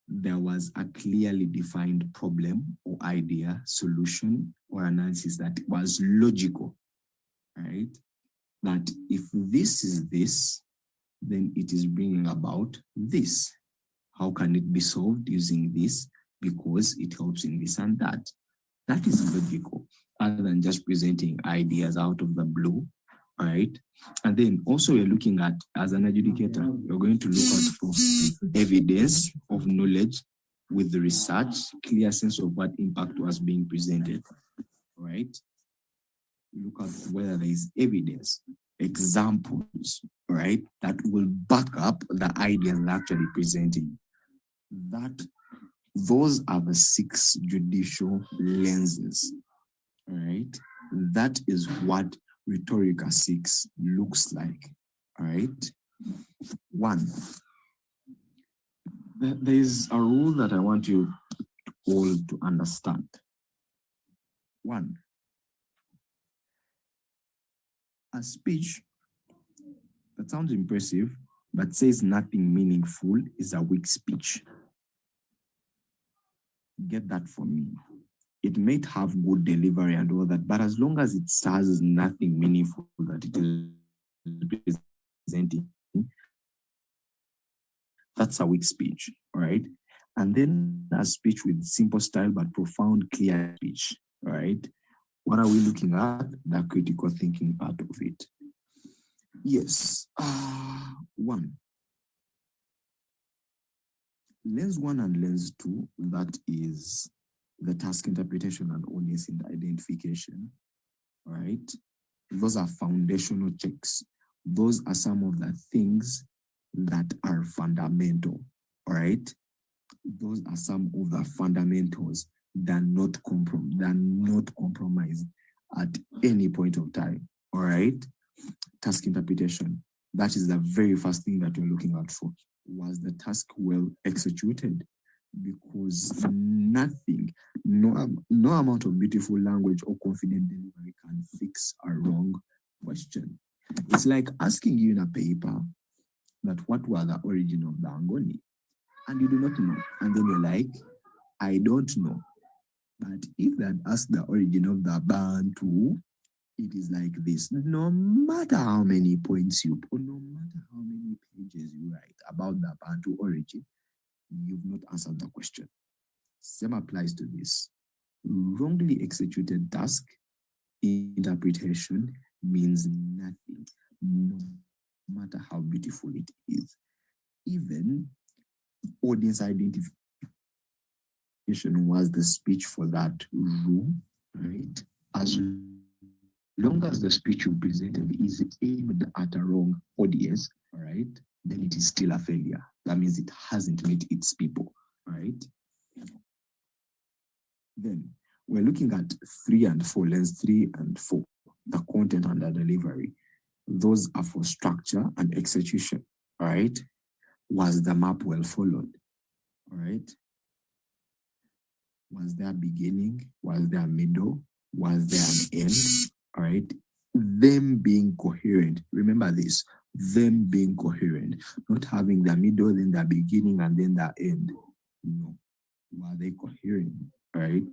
there was a clearly defined problem or idea, solution, or analysis that was logical, right? That if this is this, then it is bringing about this. How can it be solved using this? Because it helps in this and that. That is logical, other than just presenting ideas out of the blue, right? And then also you're looking at, as an adjudicator, you're going to look out for evidence of knowledge with the research, clear sense of what impact was being presented, right? Look at whether there is evidence, examples, right, that will back up the ideas they're actually presenting. Those are the 6 judicial lenses, right? That is what Rhetorica 6 looks like, all right? 1, there is a rule that I want you all to understand. 1, a speech that sounds impressive but says nothing meaningful is a weak speech. Get that from me. It might have good delivery and all that, but as long as it says nothing meaningful that it is presenting, that's a weak speech, all right? And then a speech with simple style but profound, clear speech, all right? What are we looking at? The critical thinking part of it. Yes. 1. Lens 1 and lens 2, that is the task interpretation and audience identification, all right? Those are foundational checks. Those are some of the things that are fundamental, all right? Those are some of the fundamentals that are not compromised at any point of time, all right? Task interpretation. That is the very first thing that you're looking out for. Was the task well executed? Because nothing, no amount of beautiful language or confident delivery can fix a wrong question. It's like asking you in a paper that what was the origin of the Angoni? And you do not know. And then you're like, I don't know. But if that asked the origin of the Bantu, it is like this. No matter how many points you put, no matter how many pages you write about the Bantu origin, you've not answered the question. Same applies to this. Wrongly executed task interpretation means nothing, no matter how beautiful it is. Even audience identification was the speech for that room, right? As long as the speech you presented is aimed at a wrong audience, all right, then it is still a failure. That means it hasn't met its people, all right? Then we're looking at 3 and 4, lens 3 and 4, the content and the delivery. Those are for structure and execution, all right? Was the map well followed, all right? Was there a beginning? Was there a middle? Was there an end? All right. Them being coherent. Remember this, them being coherent, not having the middle, then the beginning, and then the end. No. Were they coherent? All right.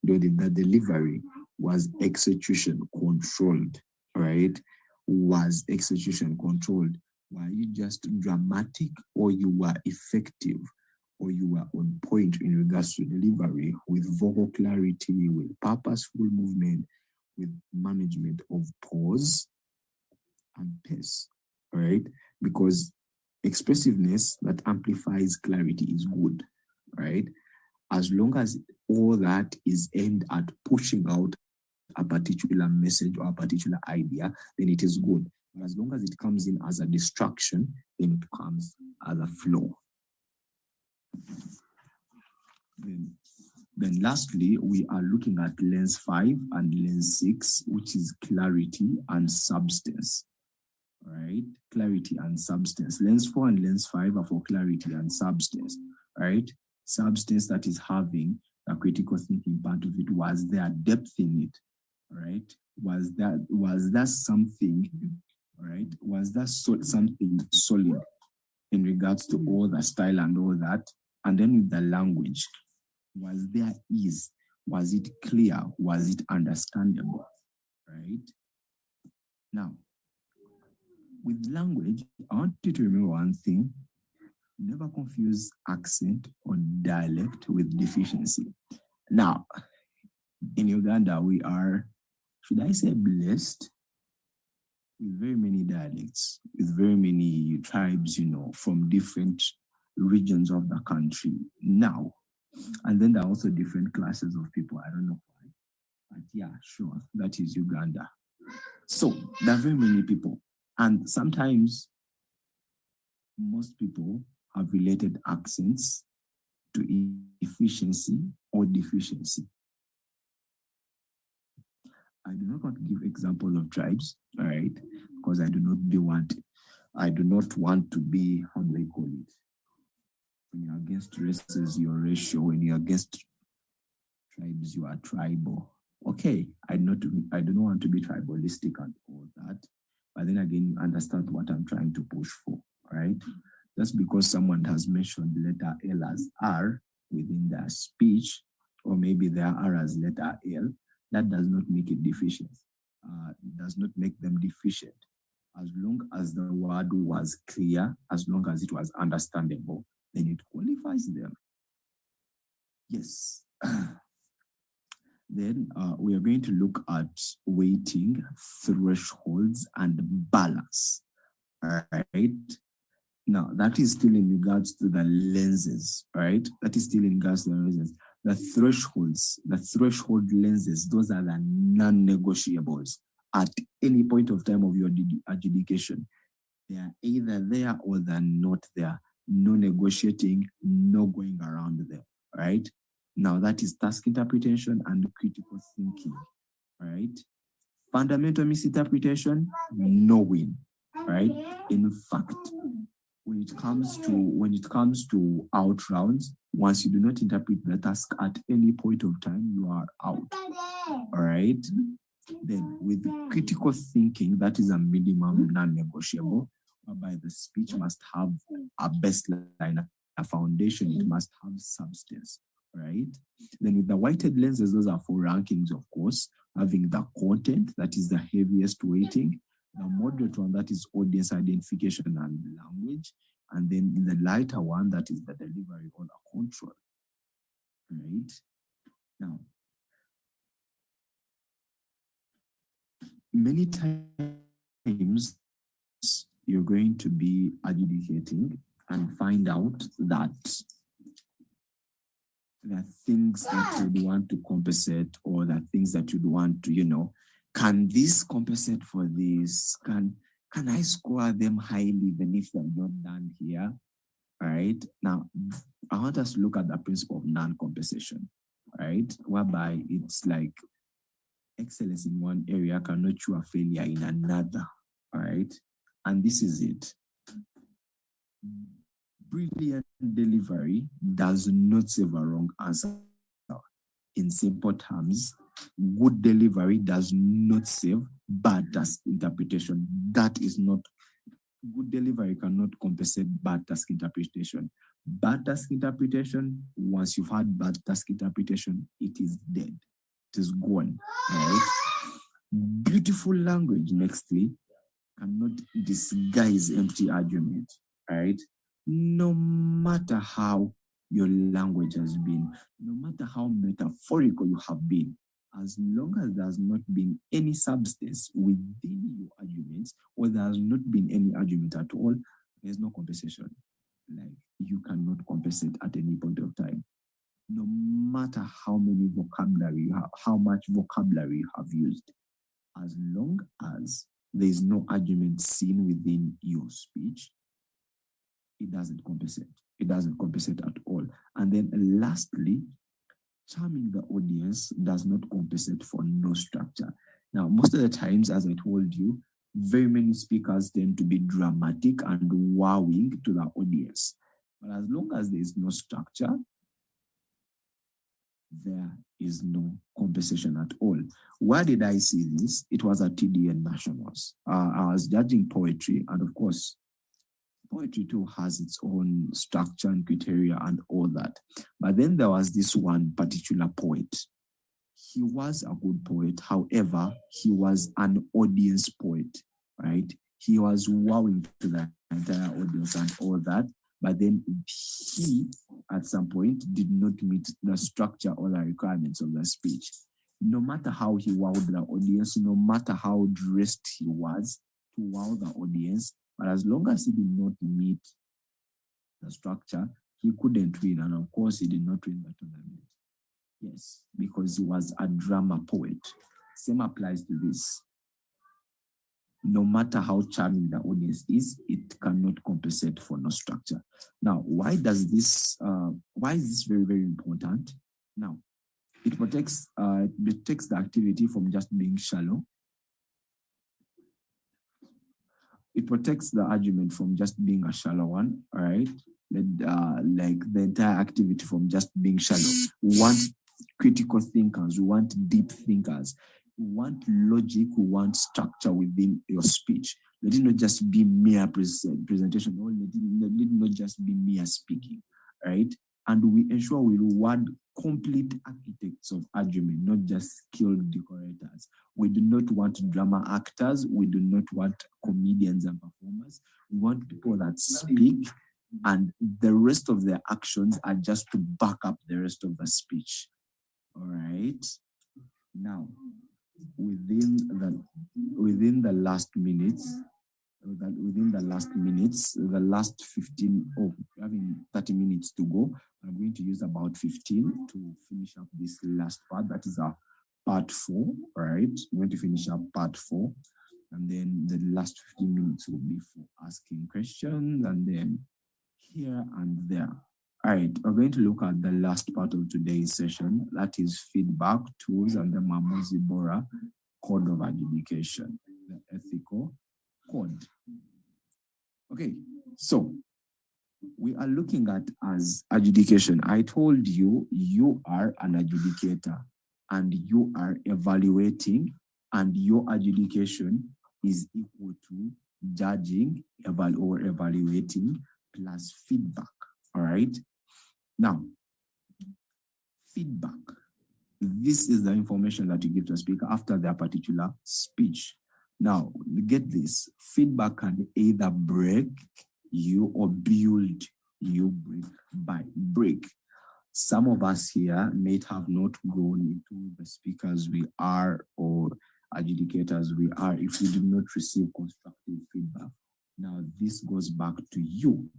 The delivery was execution controlled. All right. Was execution controlled? Were you just dramatic or you were effective? Or you were on point in regards to delivery with vocal clarity, with purposeful movement, with management of pause and pace, all right? Because expressiveness that amplifies clarity is good, right? As long as all that is aimed at pushing out a particular message or a particular idea, then it is good. But as long as it comes in as a distraction, then it comes as a flow. Then lastly, we are looking at lens 5 and lens 6, which is clarity and substance. All right, clarity and substance. Lens 4 and lens 5 are for clarity and substance. All right, substance, that is having the critical thinking part of it. Was there depth in it? All right, was that something? All right, was that something solid in regards to all the style and all that? And then with the language, was there ease? Was it clear? Was it understandable? Right? Now, with language, I want you to remember one thing. Never confuse accent or dialect with deficiency. Now, in Uganda, we are, should I say, blessed with very many dialects, with very many tribes, from different regions of the country. Now, and then there are also different classes of people. I don't know why, but yeah, sure, that is Uganda. So there are very many people. And sometimes most people have related accents to efficiency or deficiency. I do not want to give examples of tribes, all right, because I do not want to be, how do they call it? When you're against races, you're racial. When you're against tribes, you are tribal. Okay, I do not want to be tribalistic and all that. But then again, you understand what I'm trying to push for, right? Just because someone has mentioned letter L as R within their speech, or maybe their R as letter L, that does not make it deficient. It does not make them deficient. As long as the word was clear, as long as it was understandable, then it qualifies them. Yes. Then we are going to look at weighting, thresholds, and balance. All right. Now, that is still in regards to the lenses, right? That is still in regards to the lenses. The thresholds, the threshold lenses, those are the non-negotiables at any point of time of your adjudication. They are either there or they're not there. No negotiating, no going around them, right? Now, that is task interpretation and critical thinking, right? Fundamental misinterpretation, no win, right? In fact, when it comes to out rounds, once you do not interpret the task at any point of time, you are out. All right. Then with critical thinking, that is a minimum non-negotiable, whereby the speech must have a baseline, a foundation, it must have substance. Right. Then with the weighted lenses, those are for rankings, of course, having the content, that is the heaviest weighting. The moderate one, that is audience identification and language. And then the lighter one, that is the delivery or the control. Right? Now, many times you're going to be adjudicating and find out that there are things that you'd want to compensate, or the things that you'd want to, can this compensate for this? Can I score them highly even if they're not done here? All right. Now, I want us to look at the principle of non-compensation. All right? Whereby it's like excellence in one area cannot show a failure in another, all right? And this is it. Brilliant delivery does not save a wrong answer. In simple terms, good delivery does not save bad task interpretation. That is not good delivery cannot compensate bad task interpretation. Bad task interpretation, once you've had bad task interpretation, it is dead. It is gone. Right? Beautiful language, nextly, cannot disguise empty argument. Right? No matter how your language has been, no matter how metaphorical you have been, as long as there has not been any substance within your arguments, or there has not been any argument at all, there's no compensation. Like, you cannot compensate at any point of time. No matter how many vocabulary you have, how much vocabulary you have used, as long as there is no argument seen within your speech, it doesn't compensate. It doesn't compensate at all. And then lastly, charming the audience does not compensate for no structure. Now, most of the times, as I told you, very many speakers tend to be dramatic and wowing to the audience. But as long as there is no structure, there is no compensation at all. Where did I see this? It was at TDN Nationals. I was judging poetry, and of course, poetry too has its own structure and criteria and all that. But then there was this one particular poet. He was a good poet. However, he was an audience poet, right? He was wowing to the entire audience and all that. But then he, at some point, did not meet the structure or the requirements of the speech. No matter how he wowed the audience, no matter how dressed he was to wow the audience, but as long as he did not meet the structure, he couldn't win. And of course, he did not win the tournament. Yes, because he was a drama poet. Same applies to this. No matter how charming the audience is, it cannot compensate for no structure. Now, why is this very, very important? Now, it protects the activity from just being shallow. It protects the argument from just being a shallow one, all right? Like the entire activity from just being shallow. We want critical thinkers, we want deep thinkers, we want logic, we want structure within your speech. Let it not just be mere presentation, or let it not just be mere speaking, right? And we ensure we reward complete architects of argument, not just skilled decorators. We do not want drama actors. We do not want comedians and performers. We want people that speak, and the rest of their actions are just to back up the rest of the speech. All right. Now, within the last minutes, the last 15, having 30 minutes to go, I'm going to use about 15 to finish up this last part. That is our part 4, all right? I'm going to finish up part 4, and then the last 15 minutes will be for asking questions, and then here and there. All right, we're going to look at the last part of today's session. That is feedback, tools, and the Mwamuzi Bora code of adjudication, the ethical code. Okay, so we are looking at as adjudication. I told you, you are an adjudicator and you are evaluating, and your adjudication is equal to judging or evaluating plus feedback. All right. Now, feedback. This is the information that you give to a speaker after their particular speech. Now, get this. Feedback can either break you or build you brick by brick. Some of us here may have not grown into the speakers we are or adjudicators we are if we do not receive constructive feedback. Now, this goes back to you.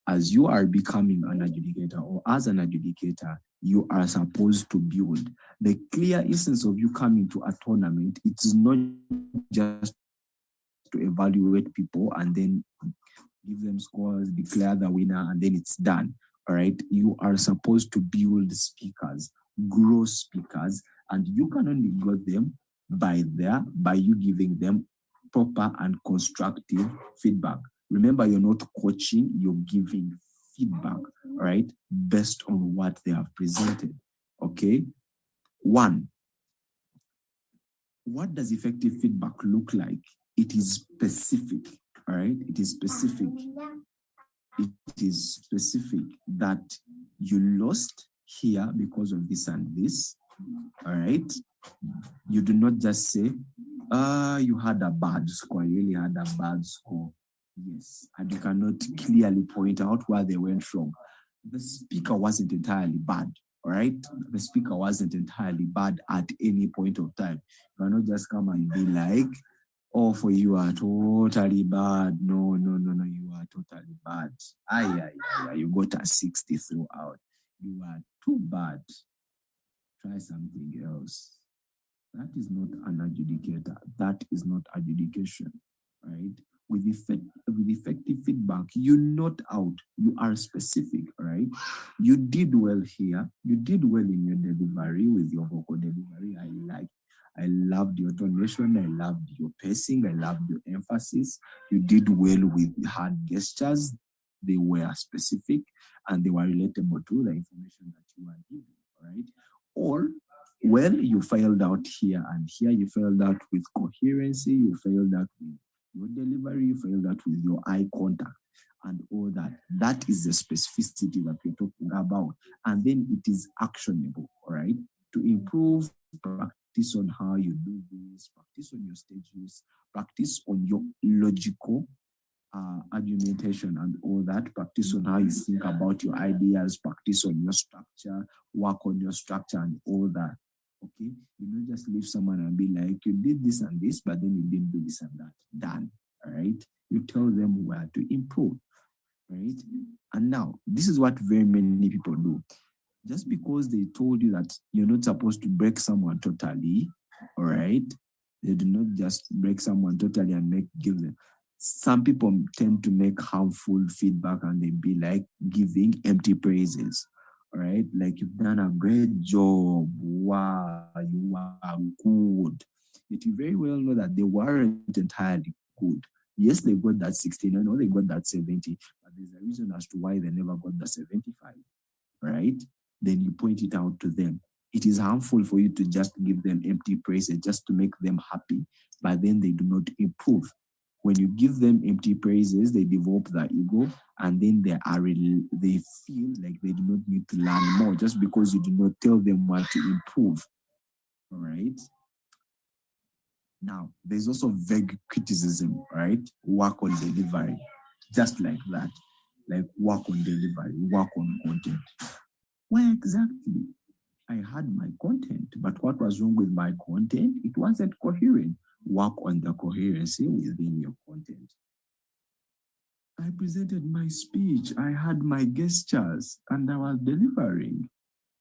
As you are becoming an adjudicator, or as an adjudicator, you are supposed to build. The clear essence of you coming to a tournament, it's not just to evaluate people and then give them scores, declare the winner, and then it's done. All right. You are supposed to build speakers grow speakers, and you can only grow them by you giving them proper and constructive feedback. Remember, you're not coaching, you're giving feedback, right? Based on what they have presented. Okay. One, what does effective feedback look like? It is specific, all right? It is specific. It is specific that you lost here because of this and this, all right? You do not just say, you had a bad score, you really had a bad score. Yes, and you cannot clearly point out where they went wrong. The speaker wasn't entirely bad, all right? The speaker wasn't entirely bad at any point of time. You cannot just come and be like, oh, for you are totally bad. No, you are totally bad. You got a 60 throughout. You are too bad. Try something else. That is not an adjudicator. That is not adjudication, right? With effective feedback, you note out, you are specific, right? You did well here. You did well in your delivery with your vocal delivery. I loved your tonation. I loved your pacing. I loved your emphasis. You did well with hand gestures. They were specific and they were relatable to the information that you are giving, right? Or well, you failed out here and here, you failed out with coherency, you failed out with your delivery, you failed out with your eye contact and all that. That is the specificity that we're talking about. And then it is actionable, all right? To improve, practice on how you do this, practice on your stages, practice on your logical argumentation and all that, practice on how you think about your ideas, practice on your structure, work on your structure and all that. Okay, you don't just leave someone and be like, you did this and this, but then you didn't do this and that. Done. All right. You tell them where to improve. Right. And now, this is what very many people do. Just because they told you that you're not supposed to break someone totally, all right, they do not just break someone totally and give them. Some people tend to make harmful feedback and they be like giving empty praises. All right, like you've done a great job. Wow, you are good. Yet you very well know that they weren't entirely good. Yes, they got that 16, I know they got that 70, but there's a reason as to why they never got the 75. Right? Then you point it out to them. It is harmful for you to just give them empty praises just to make them happy, but then they do not improve. When you give them empty praises, they develop their ego, and then they feel like they do not need to learn more just because you do not tell them what to improve. All right. Now, there's also vague criticism, right? Work on delivery, just like that. Like work on delivery, work on content. Where exactly? I had my content, but what was wrong with my content? It wasn't coherent. Work on the coherency within your content. I presented my speech, I had my gestures, and I was delivering.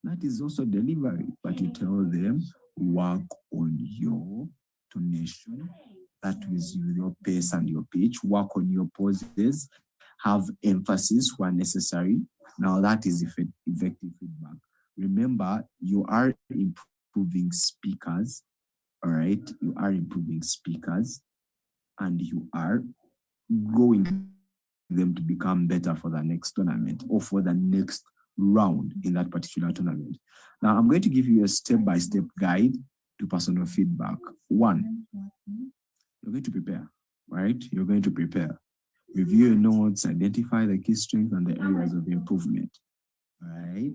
That is also delivery, but you tell them, work on your tonation, that is your pace and your pitch, work on your pauses, have emphasis where necessary. Now that is effective feedback. Remember, you are improving speakers, all right? You are improving speakers, and you are going them to become better for the next tournament or for the next round in that particular tournament. Now, I'm going to give you a step-by-step guide to personal feedback. One, you're going to prepare, right? You're going to prepare. Review your notes, identify the key strengths and the areas of improvement, right?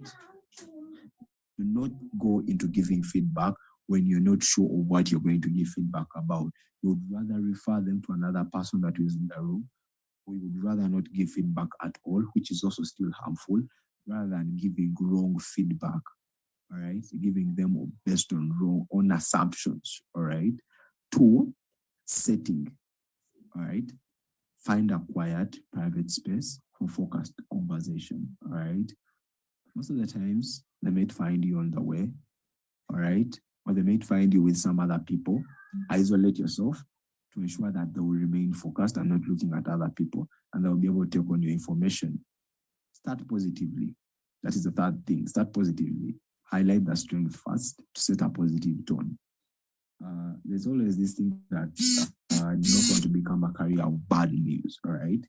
Do not go into giving feedback when you're not sure of what you're going to give feedback about. You would rather refer them to another person that is in the room, or you would rather not give feedback at all, which is also still harmful, rather than giving wrong feedback, all right? Giving them based on assumptions, all right? Two, setting, all right? Find a quiet, private space for focused conversation, all right? Most of the times, they might find you on the way, all right? Or they might find you with some other people. Isolate yourself to ensure that they will remain focused and not looking at other people, and they'll be able to take on your information. Start positively. That is the third thing. Start positively. highlight the strength first to set a positive tone. There's always this thing that do not want to become a carrier of bad news, all right?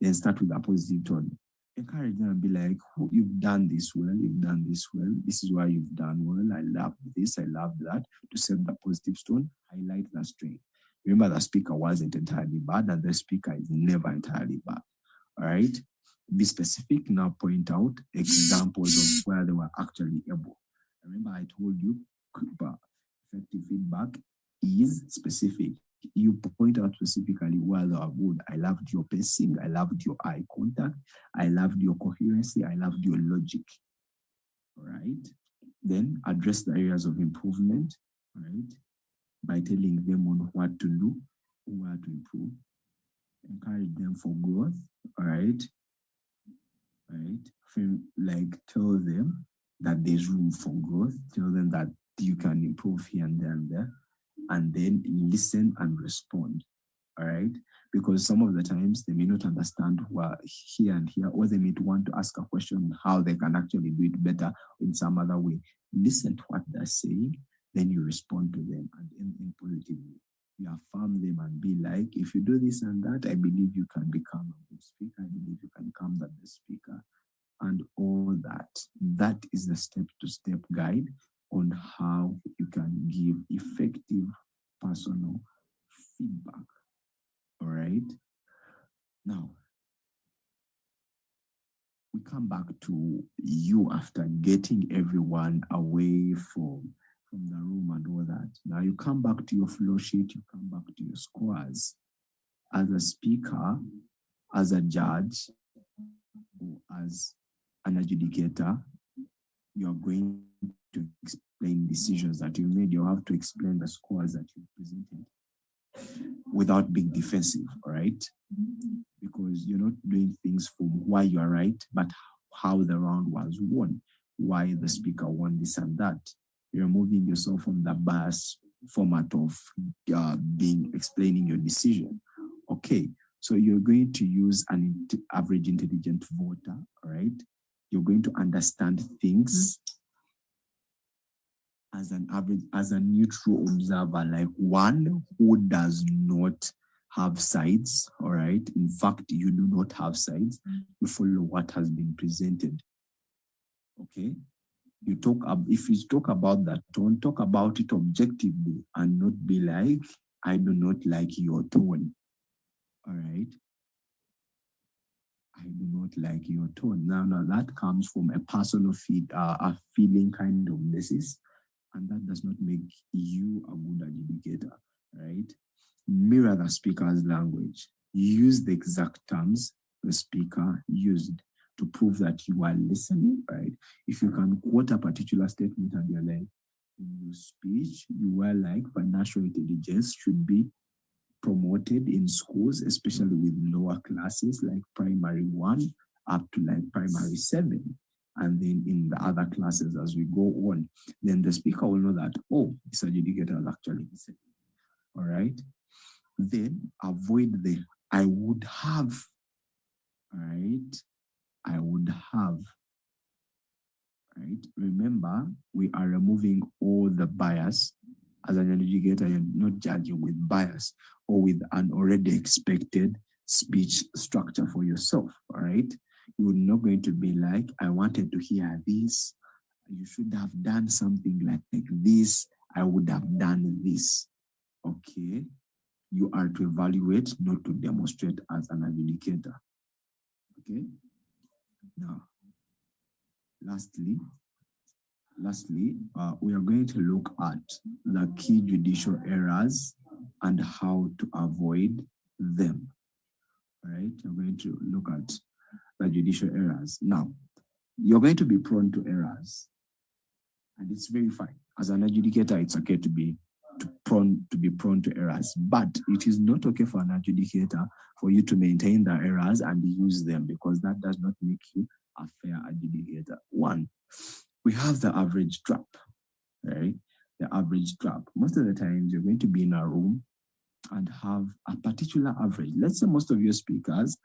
Then start with a positive tone. Encourage them and be like, oh, you've done this well, this is why you've done well, I love this, I love that. To set the positive tone, highlight the strength. Remember, the speaker wasn't entirely bad, and the speaker is never entirely bad, all right? Be specific, now point out examples of where they were actually able. Remember, I told you, effective feedback is specific. You point out specifically where they are good. I loved your pacing. I loved your eye contact. I loved your coherency. I loved your logic. All right. Then address the areas of improvement. All right. By telling them on what to do, where to improve. Encourage them for growth. All right. All right. Like tell them that there's room for growth. Tell them that you can improve here and there and there. And then listen and respond, all right? Because some of the times they may not understand what here and here, or they may want to ask a question on how they can actually do it better in some other way. Listen to what they're saying, then you respond to them and in positively. You affirm them and be like, if you do this and that, I believe you can become a good speaker. I believe you can become the best speaker and all that. That is the step-to-step guide on how you can give effective personal feedback. All right. Now, we come back to you after getting everyone away from the room and all that. Now you come back to your flow sheet, you come back to your scores. As a speaker, as a judge, or as an adjudicator, you're going to explain decisions that you made. You have to explain the scores that you presented without being defensive, all right? Because you're not doing things from why you are right, but how the round was won, why the speaker won this and that. You're moving yourself from the bias format of explaining your decision. Okay, so you're going to use an average intelligent voter, all right? You're going to understand things as a neutral observer, like one who does not have sides, all right? In fact, you do not have sides. You follow what has been presented, okay? If you talk about that tone, talk about it objectively and not be like, I do not like your tone, all right? I do not like your tone. Now that comes from a personal a feeling kind of basis. And that does not make you a good adjudicator, right? Mirror the speaker's language. Use the exact terms the speaker used to prove that you are listening, right? If you can quote a particular statement and you're like, in your speech, you were like, financial intelligence should be promoted in schools, especially with lower classes like primary 1 up to like primary 7. And then in the other classes as we go on, then the speaker will know that, oh, this adjudicator is actually listening. All right. Then avoid the I would have. All right. I would have. Right. Remember, we are removing all the bias. As an adjudicator, you're not judging with bias or with an already expected speech structure for yourself. All right. You're not going to be like, I wanted to hear this. You should have done something like this. I would have done this. Okay. You are to evaluate, not to demonstrate as an adjudicator. Okay. Now, lastly, we are going to look at the key judicial errors and how to avoid them. All right. You're going to look at the judicial errors. Now, you're going to be prone to errors, and it's very fine. As an adjudicator, it's okay to be prone to errors, but it is not okay for an adjudicator for you to maintain the errors and use them, because that does not make you a fair adjudicator. One, we have the average trap, right? The average trap. Most of the times you're going to be in a room and have a particular average. Let's say most of your speakers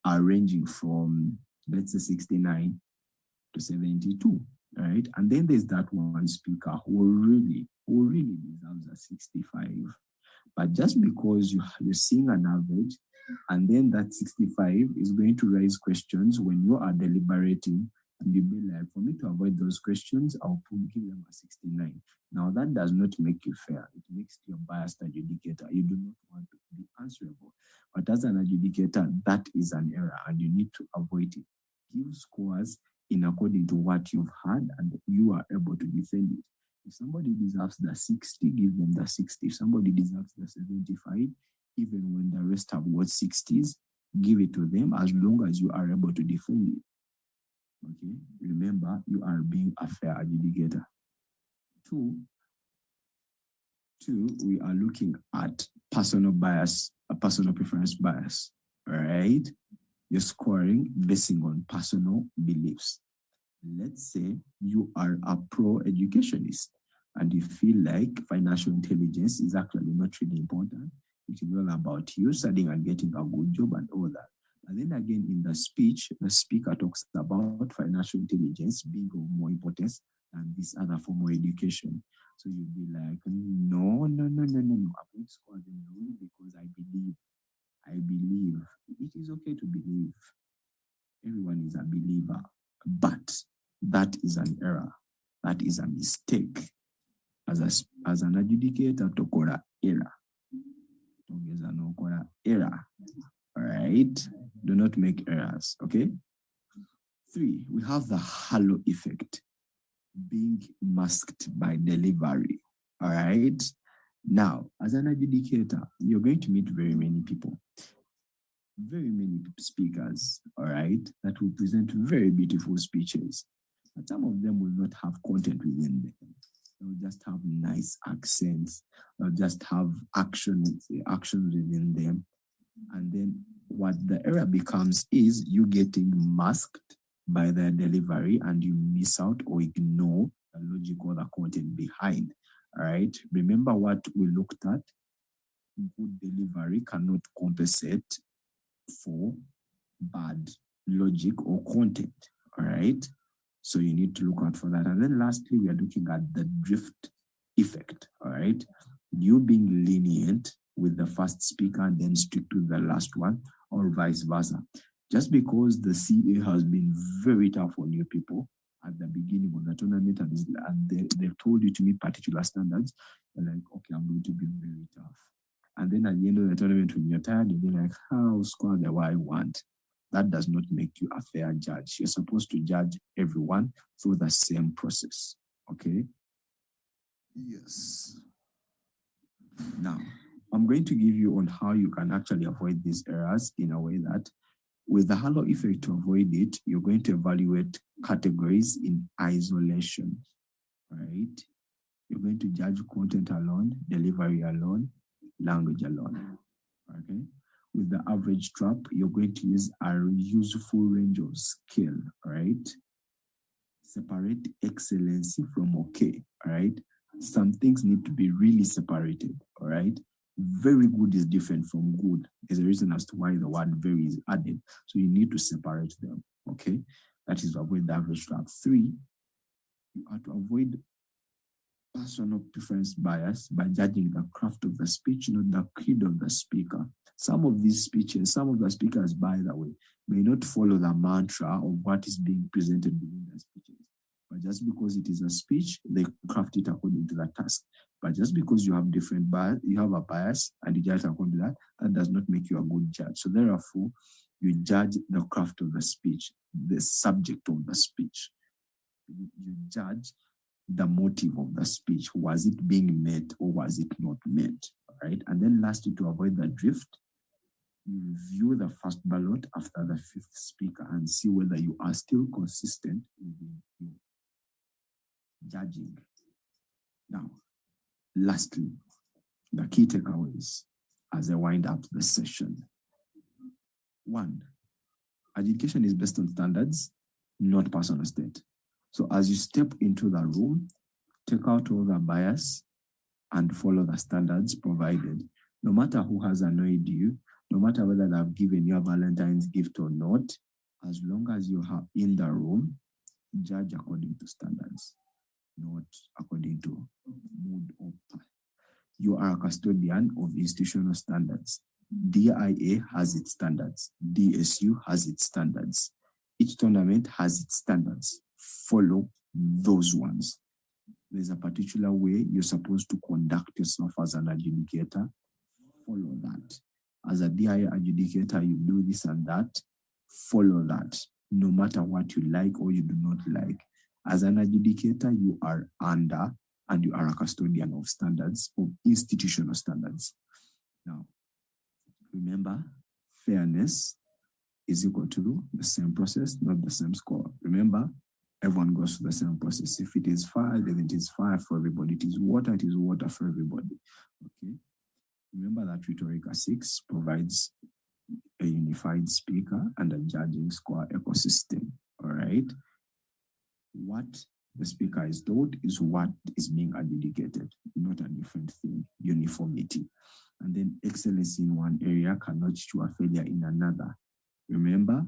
are ranging from, let's say, 69 to 72. right? And then there's that one speaker who really deserves a 65. But just because you're seeing an average, and then that 65 is going to raise questions when you are deliberating, and you'll be like, for me to avoid those questions, give them a 69. Now, that does not make you fair. It makes you a biased adjudicator. You do not want to be answerable. But as an adjudicator, that is an error, and you need to avoid it. Give scores in according to what you've had, and you are able to defend it. If somebody deserves the 60, give them the 60. If somebody deserves the 75, even when the rest have got 60s, give it to them as long as you are able to defend it. Okay, remember, you are being a fair adjudicator. Two, we are looking at personal bias, a personal preference bias, right? You're scoring basing on personal beliefs. Let's say you are a pro-educationist and you feel like financial intelligence is actually not really important. It is all about you studying and getting a good job and all that. And then again, in the speech, the speaker talks about financial intelligence being of more importance than this other form of education. So you'll be like, no. I'm going to score them low because I believe. It is okay to believe. Everyone is a believer. But that is an error. That is a mistake. As an adjudicator, tokora error. Tongeza nokora error. All right? Do not make errors, okay? 3, we have the halo effect, being masked by delivery. All right? Now, as an adjudicator, you're going to meet very many people, very many speakers, all right, that will present very beautiful speeches. But some of them will not have content within them. They'll just have nice accents. They'll just have actions within them. And then what the error becomes is you getting masked by their delivery and you miss out or ignore the logic or the content behind. All right. Remember what we looked at? Good delivery cannot compensate for bad logic or content. All right. So you need to look out for that. And then lastly, we are looking at the drift effect. All right. You being lenient with the first speaker and then stick to the last one, or vice versa. Just because the CA has been very tough on you people at the beginning of the tournament and they've told you to meet particular standards, you're like, okay, I'm going to be very tough. And then at the end of the tournament, when you're tired, you'll be like, how score the way I want. That does not make you a fair judge. You're supposed to judge everyone through the same process. Okay? Yes. Now, I'm going to give you on how you can actually avoid these errors in a way that with the halo effect to avoid it, you're going to evaluate categories in isolation, right? You're going to judge content alone, delivery alone, language alone, okay? With the average trap, you're going to use a useful range of scale, right? Separate excellency from okay, all right? Some things need to be really separated, all right? Very good is different from good. There's a reason as to why the word very is added. So you need to separate them, okay? That is to avoid the average trap. 3, you have to avoid personal preference bias by judging the craft of the speech, not the creed of the speaker. Some of the speakers, by the way, may not follow the mantra of what is being presented within the speeches. But just because it is a speech, they craft it according to the task. But just because you have different bias, you have a bias and you judge according to that, that does not make you a good judge. So therefore, you judge the craft of the speech, the subject of the speech. You judge the motive of the speech. Was it being met or was it not met? All right. And then lastly, to avoid the drift, you review the first ballot after the 5th speaker and see whether you are still consistent in your judging. Now, lastly, the key takeaways as I wind up the session. 1, education is based on standards, not personal state. So as you step into the room, take out all the bias and follow the standards provided. No matter who has annoyed you, no matter whether they've given you a Valentine's gift or not, as long as you are in the room, judge according to standards, not according to mood or you are a custodian of institutional standards. DIA has its standards. DSU has its standards. Each tournament has its standards. Follow those ones. There's a particular way you're supposed to conduct yourself as an adjudicator. Follow that. As a DIA adjudicator, you do this and that. Follow that. No matter what you like or you do not like. As an adjudicator, you are under and you are a custodian of standards, of institutional standards. Now, remember, fairness is equal to the same process, not the same score. Remember, everyone goes through the same process. If it is fire, then it is fire for everybody. It is water for everybody. Okay. Remember that Rhetorica 6 provides a unified speaker and a judging score ecosystem. All right. What the speaker is told is what is being adjudicated, not a different thing. Uniformity. And then excellence in one area cannot show a failure in another. Remember,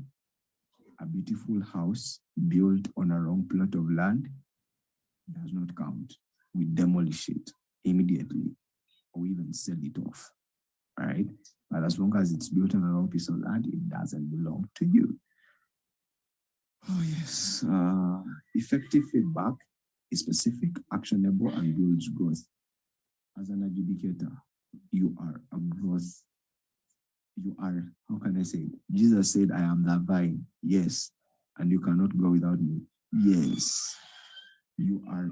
a beautiful house built on a wrong plot of land does not count. We demolish it immediately or even sell it off, right? But as long as it's built on a wrong piece of land, it doesn't belong to you. Oh yes, effective feedback is specific, actionable, and builds growth. As an adjudicator, you are a growth. You are, how can I say it? Jesus said, I am the vine. Yes. And you cannot go without me. Yes. You are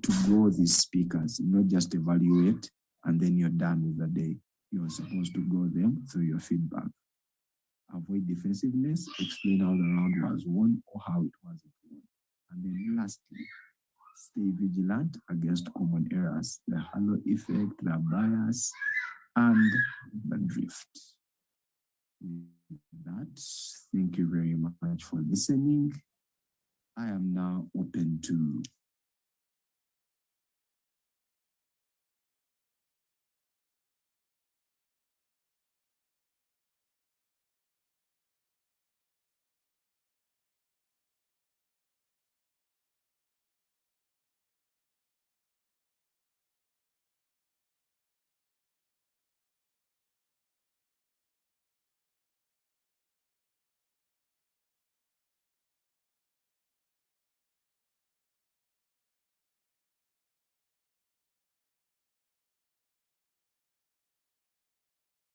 to grow these speakers, not just evaluate and then you're done with the day. You're supposed to grow them through your feedback. Avoid defensiveness, explain how the round was won or how it wasn't won. And then lastly, stay vigilant against common errors, the halo effect, the bias, and the drift. With that, thank you very much for listening. I am now open to